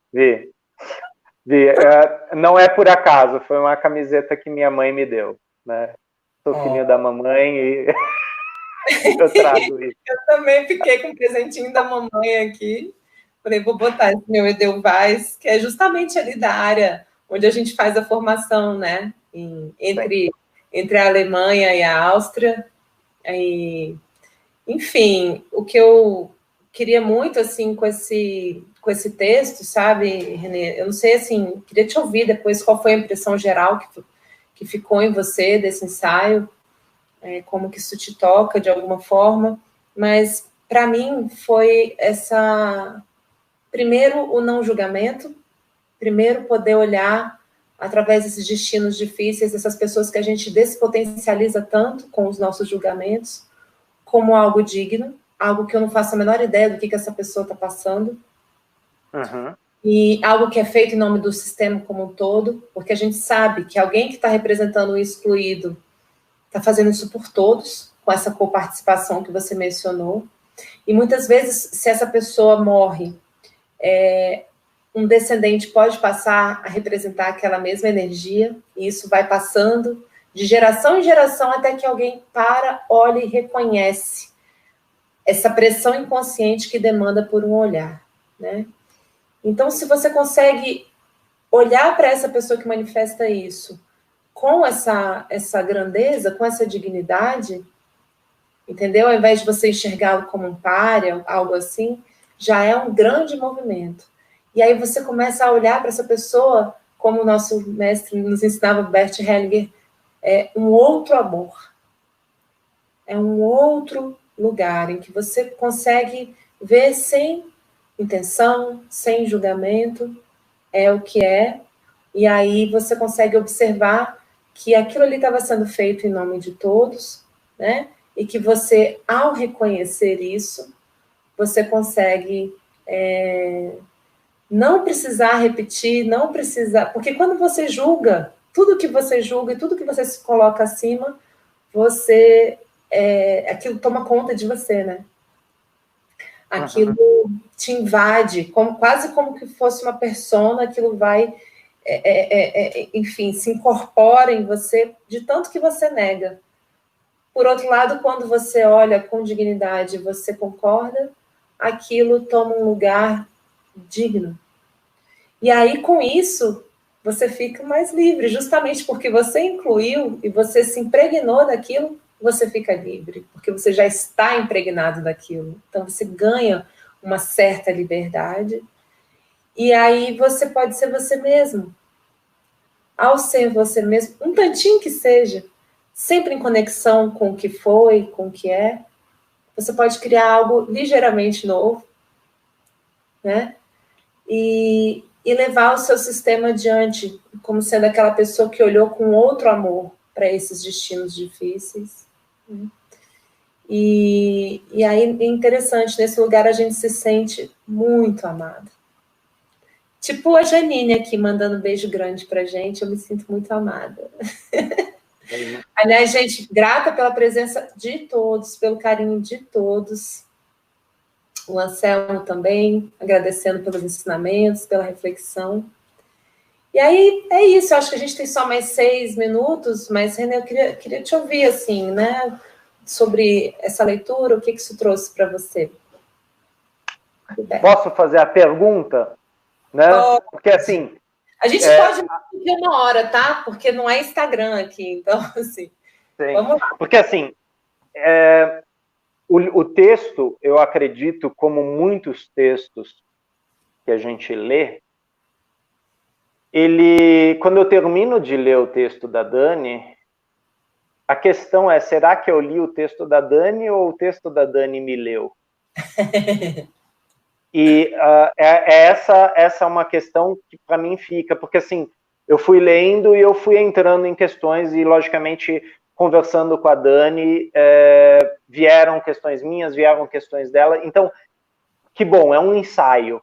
Speaker 1: Não é por acaso, foi uma camiseta que minha mãe me deu, né? Sou filhinho da mamãe e eu trago isso.
Speaker 2: Eu também fiquei com o presentinho da mamãe aqui. Falei, vou botar esse meu Edelweiss, que é justamente ali da área onde a gente faz a formação, né? Entre a Alemanha e a Áustria. E, enfim, o que eu queria muito, assim, com esse texto, sabe, Renê? Eu não sei, assim, queria te ouvir depois qual foi a impressão geral que ficou em você desse ensaio, como que isso te toca de alguma forma, mas para mim foi primeiro o não julgamento, primeiro poder olhar através desses destinos difíceis, essas pessoas que a gente despotencializa tanto com os nossos julgamentos, como algo digno, algo que eu não faço a menor ideia do que essa pessoa está passando, e algo que é feito em nome do sistema como um todo, porque a gente sabe que alguém que está representando o excluído está fazendo isso por todos, com essa coparticipação que você mencionou. E muitas vezes, se essa pessoa morre, um descendente pode passar a representar aquela mesma energia, e isso vai passando de geração em geração até que alguém olha e reconhece essa pressão inconsciente que demanda por um olhar, né? Então, se você consegue olhar para essa pessoa que manifesta isso com essa grandeza, com essa dignidade, entendeu? Ao invés de você enxergá-lo como um pária, algo assim, já é um grande movimento. E aí você começa a olhar para essa pessoa, como o nosso mestre nos ensinava, Bert Hellinger, é um outro amor. É um outro lugar em que você consegue ver sem intenção, sem julgamento, é o que é, e aí você consegue observar que aquilo ali estava sendo feito em nome de todos, né? E que você, ao reconhecer isso, você consegue não precisar repetir, não precisar... Porque quando você julga, tudo que você julga e tudo que você se coloca acima, aquilo toma conta de você, né? Aquilo te invade, quase como que fosse uma persona, aquilo vai, enfim, se incorpora em você de tanto que você nega. Por outro lado, quando você olha com dignidade, você concorda, aquilo toma um lugar digno. E aí, com isso, você fica mais livre, justamente porque você incluiu e você se impregnou daquilo, você fica livre, porque você já está impregnado daquilo. Então, você ganha uma certa liberdade, e aí você pode ser você mesmo. Ao ser você mesmo, um tantinho que seja, sempre em conexão com o que foi, com o que é, você pode criar algo ligeiramente novo, né? E levar o seu sistema adiante, como sendo aquela pessoa que olhou com outro amor para esses destinos difíceis. E aí é interessante, nesse lugar a gente se sente muito amada. Tipo a Janine aqui, mandando um beijo grande pra gente, eu me sinto muito amada. Aliás, gente, grata pela presença de todos, pelo carinho de todos. O Anselmo também, agradecendo pelos ensinamentos, pela reflexão. E aí, é isso, eu acho que a gente tem só mais 6 minutos, mas, Renê, eu queria te ouvir, assim, né, sobre essa leitura, o que isso trouxe para você?
Speaker 1: Posso fazer a pergunta? Né? Porque, assim...
Speaker 2: A gente pode ir uma hora, tá? Porque não é Instagram aqui, então, assim, vamos lá.
Speaker 1: Porque, assim, o texto, eu acredito, como muitos textos que a gente lê, quando eu termino de ler o texto da Dani, a questão é, será que eu li o texto da Dani ou o texto da Dani me leu? E essa é uma questão que para mim fica, porque assim, eu fui lendo e eu fui entrando em questões e, logicamente, conversando com a Dani, vieram questões minhas, vieram questões dela, então, que bom, é um ensaio.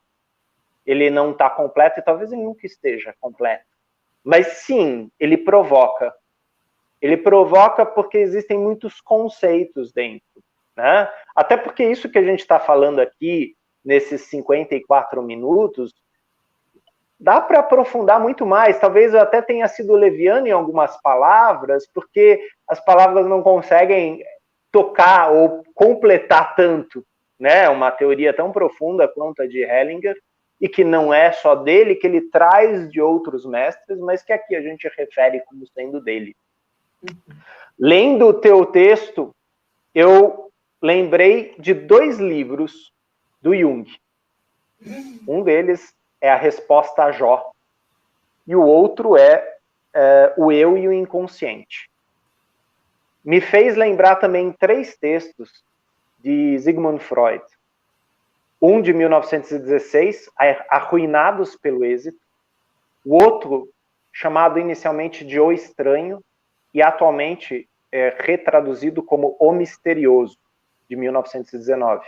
Speaker 1: Ele não está completo e talvez ele nunca esteja completo. Mas sim, ele provoca. Ele provoca porque existem muitos conceitos dentro, né? Até porque isso que a gente está falando aqui, nesses 54 minutos, dá para aprofundar muito mais. Talvez eu até tenha sido leviano em algumas palavras, porque as palavras não conseguem tocar ou completar tanto, né? Uma teoria tão profunda quanto a de Hellinger, e que não é só dele, que ele traz de outros mestres, mas que aqui a gente refere como sendo dele. Lendo o teu texto, eu lembrei de 2 livros do Jung. Um deles é A Resposta a Jó, e o outro é O Eu e o Inconsciente. Me fez lembrar também 3 textos de Sigmund Freud. Um de 1916, Arruinados pelo Êxito. O outro, chamado inicialmente de O Estranho, e atualmente retraduzido como O Misterioso, de 1919.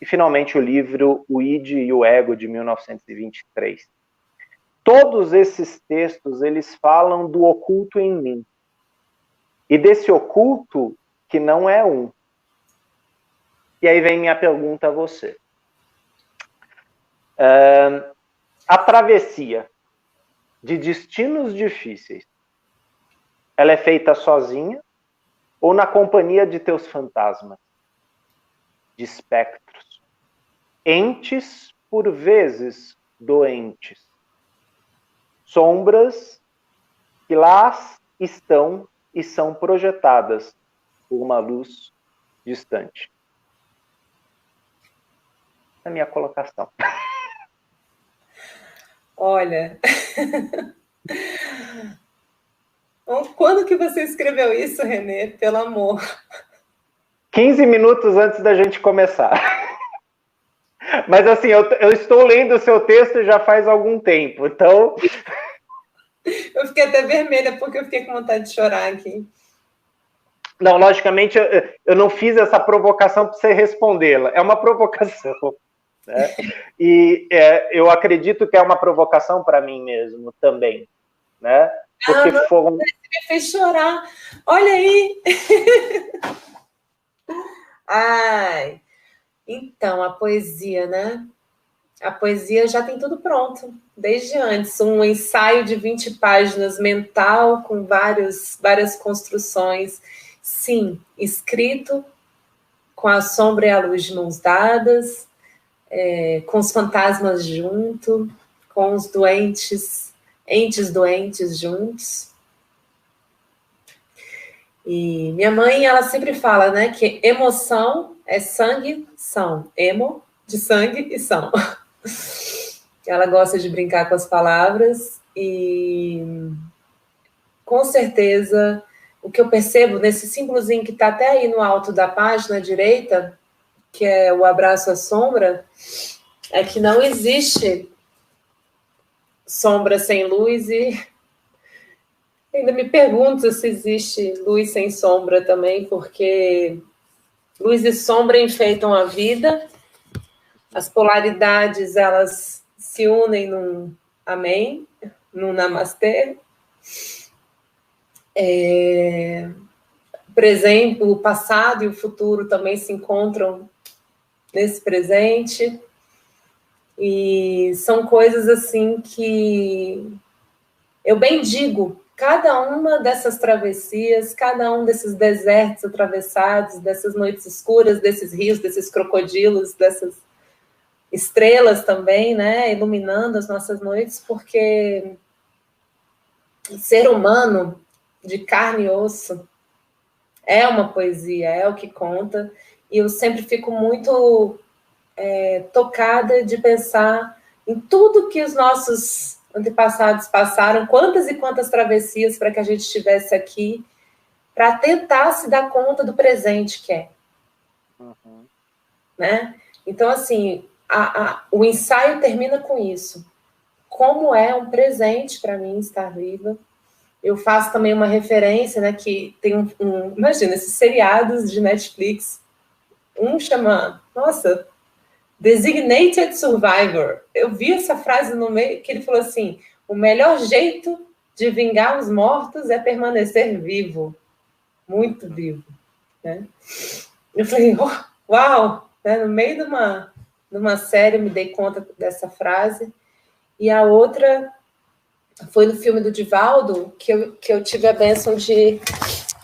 Speaker 1: E, finalmente, o livro O Id e o Ego, de 1923. Todos esses textos, eles falam do oculto em mim. E desse oculto que não é um. E aí vem minha pergunta a você. A travessia de destinos difíceis, ela é feita sozinha ou na companhia de teus fantasmas, de espectros, entes por vezes doentes, sombras que lá estão e são projetadas por uma luz distante? A minha colocação.
Speaker 2: Olha, quando que você escreveu isso, Renê? Pelo amor.
Speaker 1: 15 minutos antes da gente começar. Mas assim, eu estou lendo o seu texto já faz algum tempo, então...
Speaker 2: Eu fiquei até vermelha, porque eu fiquei com vontade de chorar aqui.
Speaker 1: Não, logicamente, eu não fiz essa provocação para você respondê-la. É uma provocação. Né? E eu acredito que é uma provocação para mim mesmo também. Né? Porque
Speaker 2: você me fez chorar. Olha aí! Ai, então, a poesia, né? A poesia já tem tudo pronto, desde antes. Um ensaio de 20 páginas mental, com várias construções. Sim, escrito, com a sombra e a luz de mãos dadas, com os fantasmas junto, com os entes doentes juntos. E minha mãe, ela sempre fala, né, que emoção é sangue, são. Emo, de sangue e são. Ela gosta de brincar com as palavras e, com certeza, o que eu percebo nesse símbolozinho que está até aí no alto da página direita, que é o abraço à sombra, é que não existe sombra sem luz, e ainda me pergunto se existe luz sem sombra também, porque luz e sombra enfeitam a vida, as polaridades, elas se unem num amém, num namastê. Presente, o passado e o futuro também se encontram nesse presente, e são coisas assim que eu bendigo cada uma dessas travessias, cada um desses desertos atravessados, dessas noites escuras, desses rios, desses crocodilos, dessas estrelas também, né, iluminando as nossas noites, porque ser humano de carne e osso é uma poesia, é o que conta, e eu sempre fico muito tocada de pensar em tudo que os nossos antepassados passaram, quantas e quantas travessias para que a gente estivesse aqui, para tentar se dar conta do presente que é.
Speaker 1: Uhum.
Speaker 2: Né? Então, assim, o ensaio termina com isso. Como é um presente para mim estar viva. Eu faço também uma referência, né, que tem imagina, esses seriados de Netflix, chama, nossa, Designated Survivor. Eu vi essa frase no meio, que ele falou assim, o melhor jeito de vingar os mortos é permanecer vivo. Muito vivo. Né? Eu falei, oh, uau! Né? No meio de uma série, eu me dei conta dessa frase. E a outra foi no filme do Divaldo, que eu tive a bênção de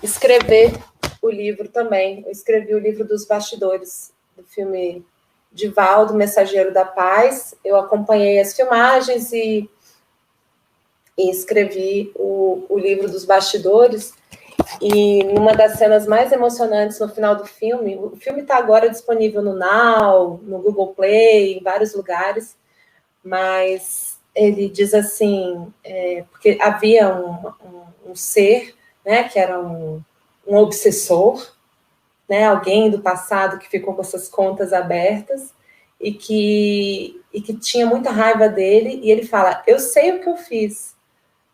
Speaker 2: escrever o livro também. Eu escrevi o livro dos bastidores do filme Divaldo, Mensageiro da Paz. Eu acompanhei as filmagens e escrevi o livro dos bastidores. E numa das cenas mais emocionantes no final do filme, o filme está agora disponível no Now, no Google Play, em vários lugares, mas ele diz assim, porque havia um ser, né, que era um obsessor, né, alguém do passado que ficou com essas contas abertas e que tinha muita raiva dele, e ele fala, eu sei o que eu fiz,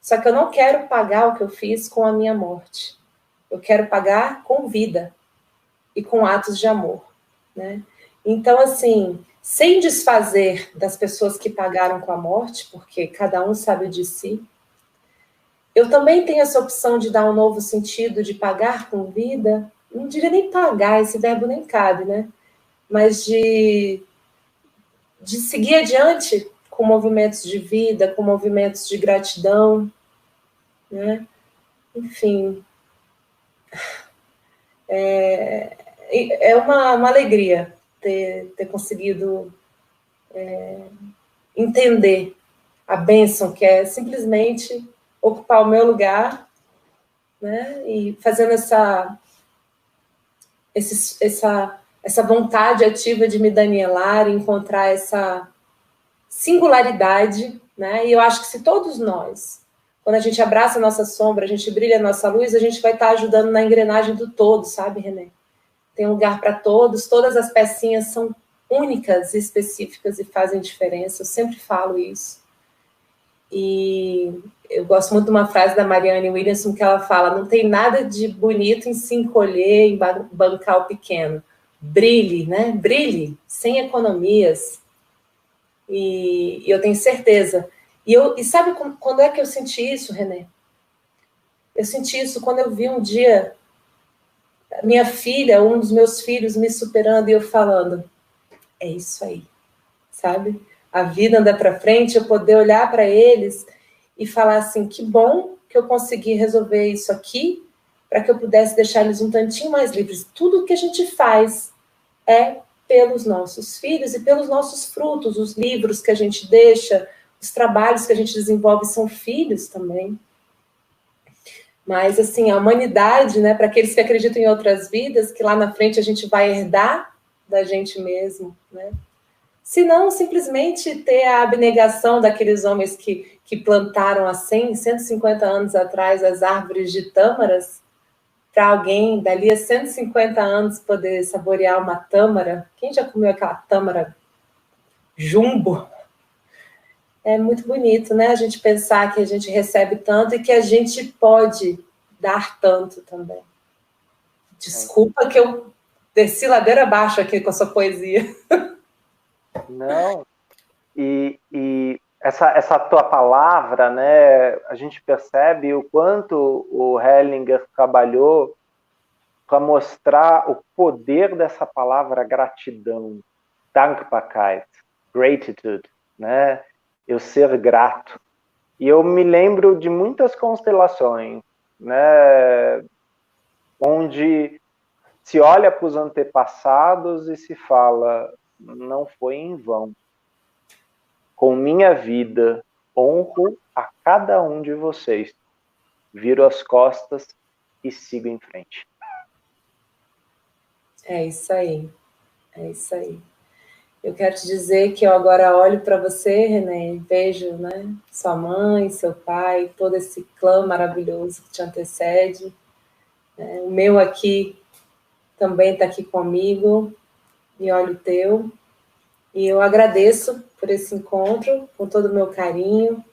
Speaker 2: só que eu não quero pagar o que eu fiz com a minha morte. Eu quero pagar com vida e com atos de amor. Né? Então, assim, sem desfazer das pessoas que pagaram com a morte, porque cada um sabe de si, eu também tenho essa opção de dar um novo sentido, de pagar com vida, não diria nem pagar, esse verbo nem cabe, né? Mas de seguir adiante com movimentos de vida, com movimentos de gratidão, né? Enfim, é uma alegria ter conseguido entender a bênção que é simplesmente ocupar o meu lugar, né? E fazendo essa vontade ativa de me danielar, encontrar essa singularidade, né? E eu acho que se todos nós, quando a gente abraça a nossa sombra, a gente brilha a nossa luz, a gente vai estar ajudando na engrenagem do todo, sabe, René? Tem um lugar para todos, todas as pecinhas são únicas e específicas e fazem diferença, eu sempre falo isso. E eu gosto muito de uma frase da Marianne Williamson que ela fala, não tem nada de bonito em se encolher, em bancar o pequeno. Brilhe, né? Brilhe, sem economias. E eu tenho certeza. E sabe quando é que eu senti isso, René? Eu senti isso quando eu vi um dia minha filha, um dos meus filhos me superando e eu falando, é isso aí, sabe? A vida anda para frente, eu poder olhar para eles e falar assim, que bom que eu consegui resolver isso aqui, para que eu pudesse deixar eles um tantinho mais livres. Tudo que a gente faz é pelos nossos filhos e pelos nossos frutos, os livros que a gente deixa, os trabalhos que a gente desenvolve são filhos também. Mas, assim, a humanidade, né, para aqueles que acreditam em outras vidas, que lá na frente a gente vai herdar da gente mesmo, né? Se não, simplesmente ter a abnegação daqueles homens que plantaram há 100, 150 anos atrás as árvores de tâmaras, para alguém dali a 150 anos poder saborear uma tâmara. Quem já comeu aquela tâmara jumbo? É muito bonito, né? A gente pensar que a gente recebe tanto e que a gente pode dar tanto também. Desculpa que eu desci ladeira abaixo aqui com a sua poesia.
Speaker 1: Não, e essa tua palavra, né, a gente percebe o quanto o Hellinger trabalhou para mostrar o poder dessa palavra gratidão, Dankbarkeit, gratitude, né? Eu ser grato. E eu me lembro de muitas constelações, né, onde se olha para os antepassados e se fala, não foi em vão. Com minha vida, honro a cada um de vocês. Viro as costas e sigo em frente.
Speaker 2: É isso aí. É isso aí. Eu quero te dizer que eu agora olho para você, René, e vejo, né, sua mãe, seu pai, todo esse clã maravilhoso que te antecede. O meu aqui também está aqui comigo, e olho o teu. E eu agradeço por esse encontro, com todo o meu carinho.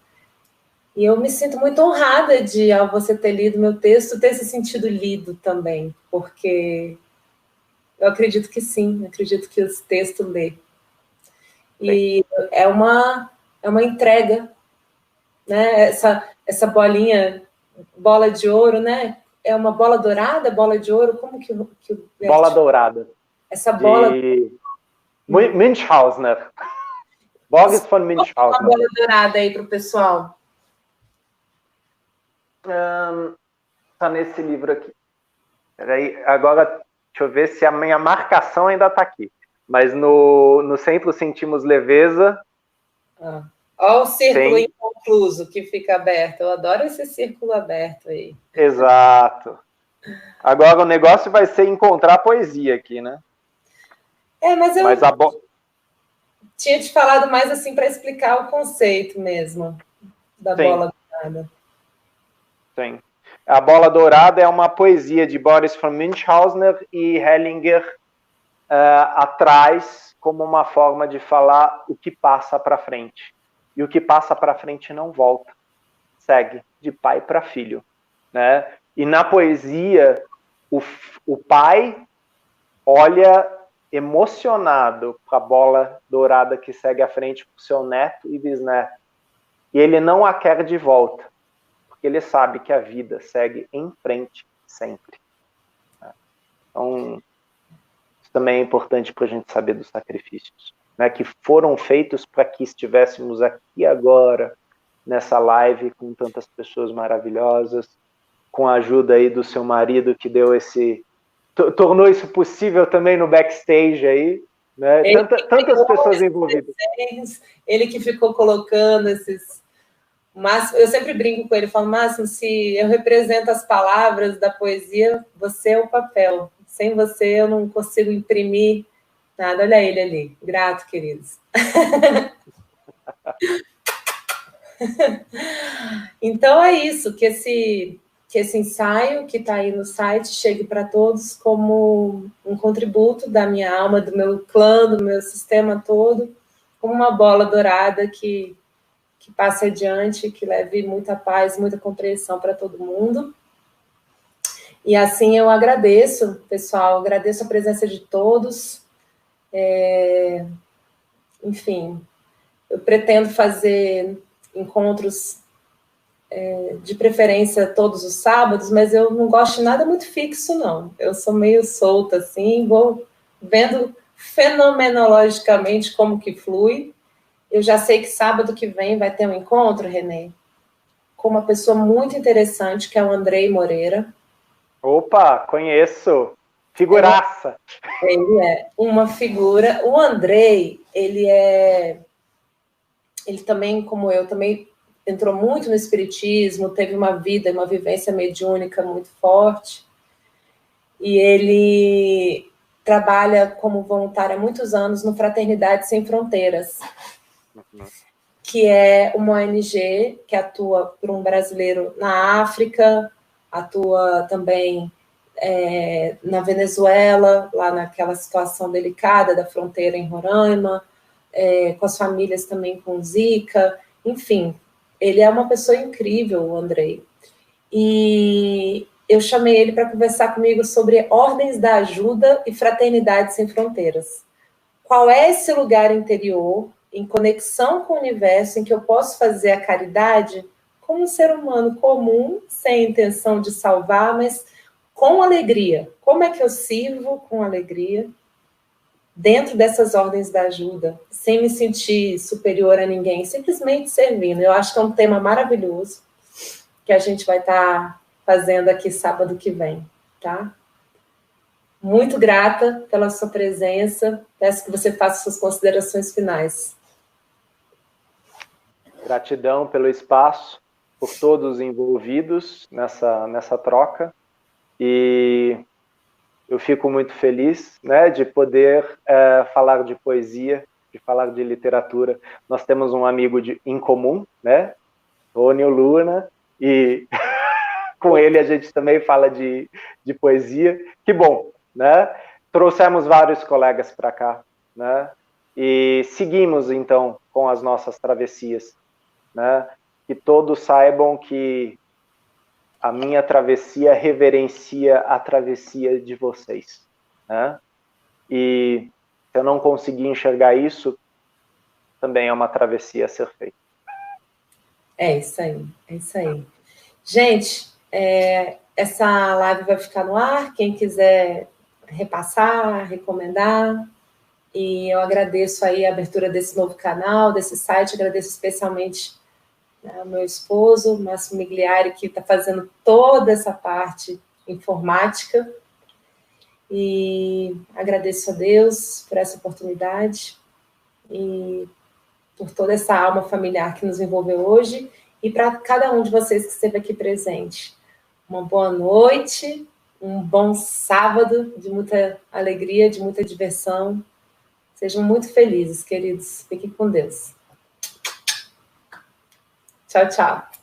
Speaker 2: E eu me sinto muito honrada de, ao você ter lido meu texto, ter se sentido lido também, porque eu acredito que sim, acredito que esse texto lê. E é uma entrega, né? Essa bola de ouro, né? É uma bola dourada, bola de ouro? Como que
Speaker 1: bola dourada.
Speaker 2: Essa bola...
Speaker 1: Münchhausner. Borges von Münchhausner.
Speaker 2: Uma bola dourada aí para o pessoal.
Speaker 1: Está nesse livro aqui. Peraí, agora, deixa eu ver se a minha marcação ainda está aqui. Mas no Sempre Sentimos Leveza.
Speaker 2: Olha o círculo inconcluso que fica aberto. Eu adoro esse círculo aberto aí.
Speaker 1: Exato. Agora o negócio vai ser encontrar poesia aqui, né?
Speaker 2: Mas eu tinha te falado mais assim para explicar o conceito mesmo da bola dourada.
Speaker 1: Sim. A Bola Dourada é uma poesia de Boris von Münchhausner e Hellinger atrás como uma forma de falar o que passa para frente. E o que passa para frente não volta. Segue de pai para filho. Né? E na poesia, o pai olha emocionado para a bola dourada que segue à frente para o seu neto e bisneto. E ele não a quer de volta. Ele sabe que a vida segue em frente sempre. Então, isso também é importante para a gente saber dos sacrifícios, né, que foram feitos para que estivéssemos aqui agora, nessa live, com tantas pessoas maravilhosas, com a ajuda aí do seu marido, que deu tornou isso possível também no backstage aí, né? Tantas pessoas envolvidas.
Speaker 2: Ele que ficou colocando esses... Mas eu sempre brinco com ele, falo, Máximo, se eu represento as palavras da poesia, você é o papel. Sem você eu não consigo imprimir nada. Olha ele ali. Grato, queridos. Então é isso, que esse ensaio que está aí no site chegue para todos como um contributo da minha alma, do meu clã, do meu sistema todo, como uma bola dourada que passe adiante, que leve muita paz, muita compreensão para todo mundo. E assim eu agradeço, pessoal, agradeço a presença de todos. Enfim, eu pretendo fazer encontros de preferência todos os sábados, mas eu não gosto de nada muito fixo, não. Eu sou meio solta, assim, vou vendo fenomenologicamente como que flui. Eu já sei que sábado que vem vai ter um encontro, René, com uma pessoa muito interessante, que é o Andrei Moreira.
Speaker 1: Opa, conheço. Figuraça.
Speaker 2: Ele é uma figura. O Andrei, ele também, como eu, também entrou muito no espiritismo, teve uma vida, uma vivência mediúnica muito forte. E ele trabalha como voluntário há muitos anos no Fraternidade Sem Fronteiras, que é uma ONG que atua por um brasileiro na África, atua também na Venezuela, lá naquela situação delicada da fronteira em Roraima, com as famílias também com Zika, enfim, ele é uma pessoa incrível, o Andrei. E eu chamei ele para conversar comigo sobre ordens da ajuda e fraternidade sem fronteiras. Qual é esse lugar interior, em conexão com o universo, em que eu posso fazer a caridade como um ser humano comum, sem intenção de salvar, mas com alegria. Como é que eu sirvo com alegria dentro dessas ordens da ajuda, sem me sentir superior a ninguém, simplesmente servindo? Eu acho que é um tema maravilhoso que a gente vai estar fazendo aqui sábado que vem, tá? Muito grata pela sua presença. Peço que você faça suas considerações finais.
Speaker 1: Gratidão pelo espaço, por todos envolvidos nessa troca. E eu fico muito feliz, né, de poder falar de poesia, de falar de literatura. Nós temos um amigo em comum, né, Rônio Luna, e com ele a gente também fala de poesia. Que bom, né? Trouxemos vários colegas para cá, né? E seguimos, então, com as nossas travessias, né? Que todos saibam que a minha travessia reverencia a travessia de vocês, né? E se eu não conseguir enxergar isso, também é uma travessia a ser feita.
Speaker 2: É isso aí, é isso aí. Gente, essa live vai ficar no ar, quem quiser repassar, recomendar, e eu agradeço aí a abertura desse novo canal, desse site, agradeço especialmente ao meu esposo, Márcio Migliari, que está fazendo toda essa parte informática, e agradeço a Deus por essa oportunidade e por toda essa alma familiar que nos envolveu hoje, e para cada um de vocês que esteve aqui presente. Uma boa noite, um bom sábado de muita alegria, de muita diversão. Sejam muito felizes, queridos. Fiquem com Deus. Tchau, tchau.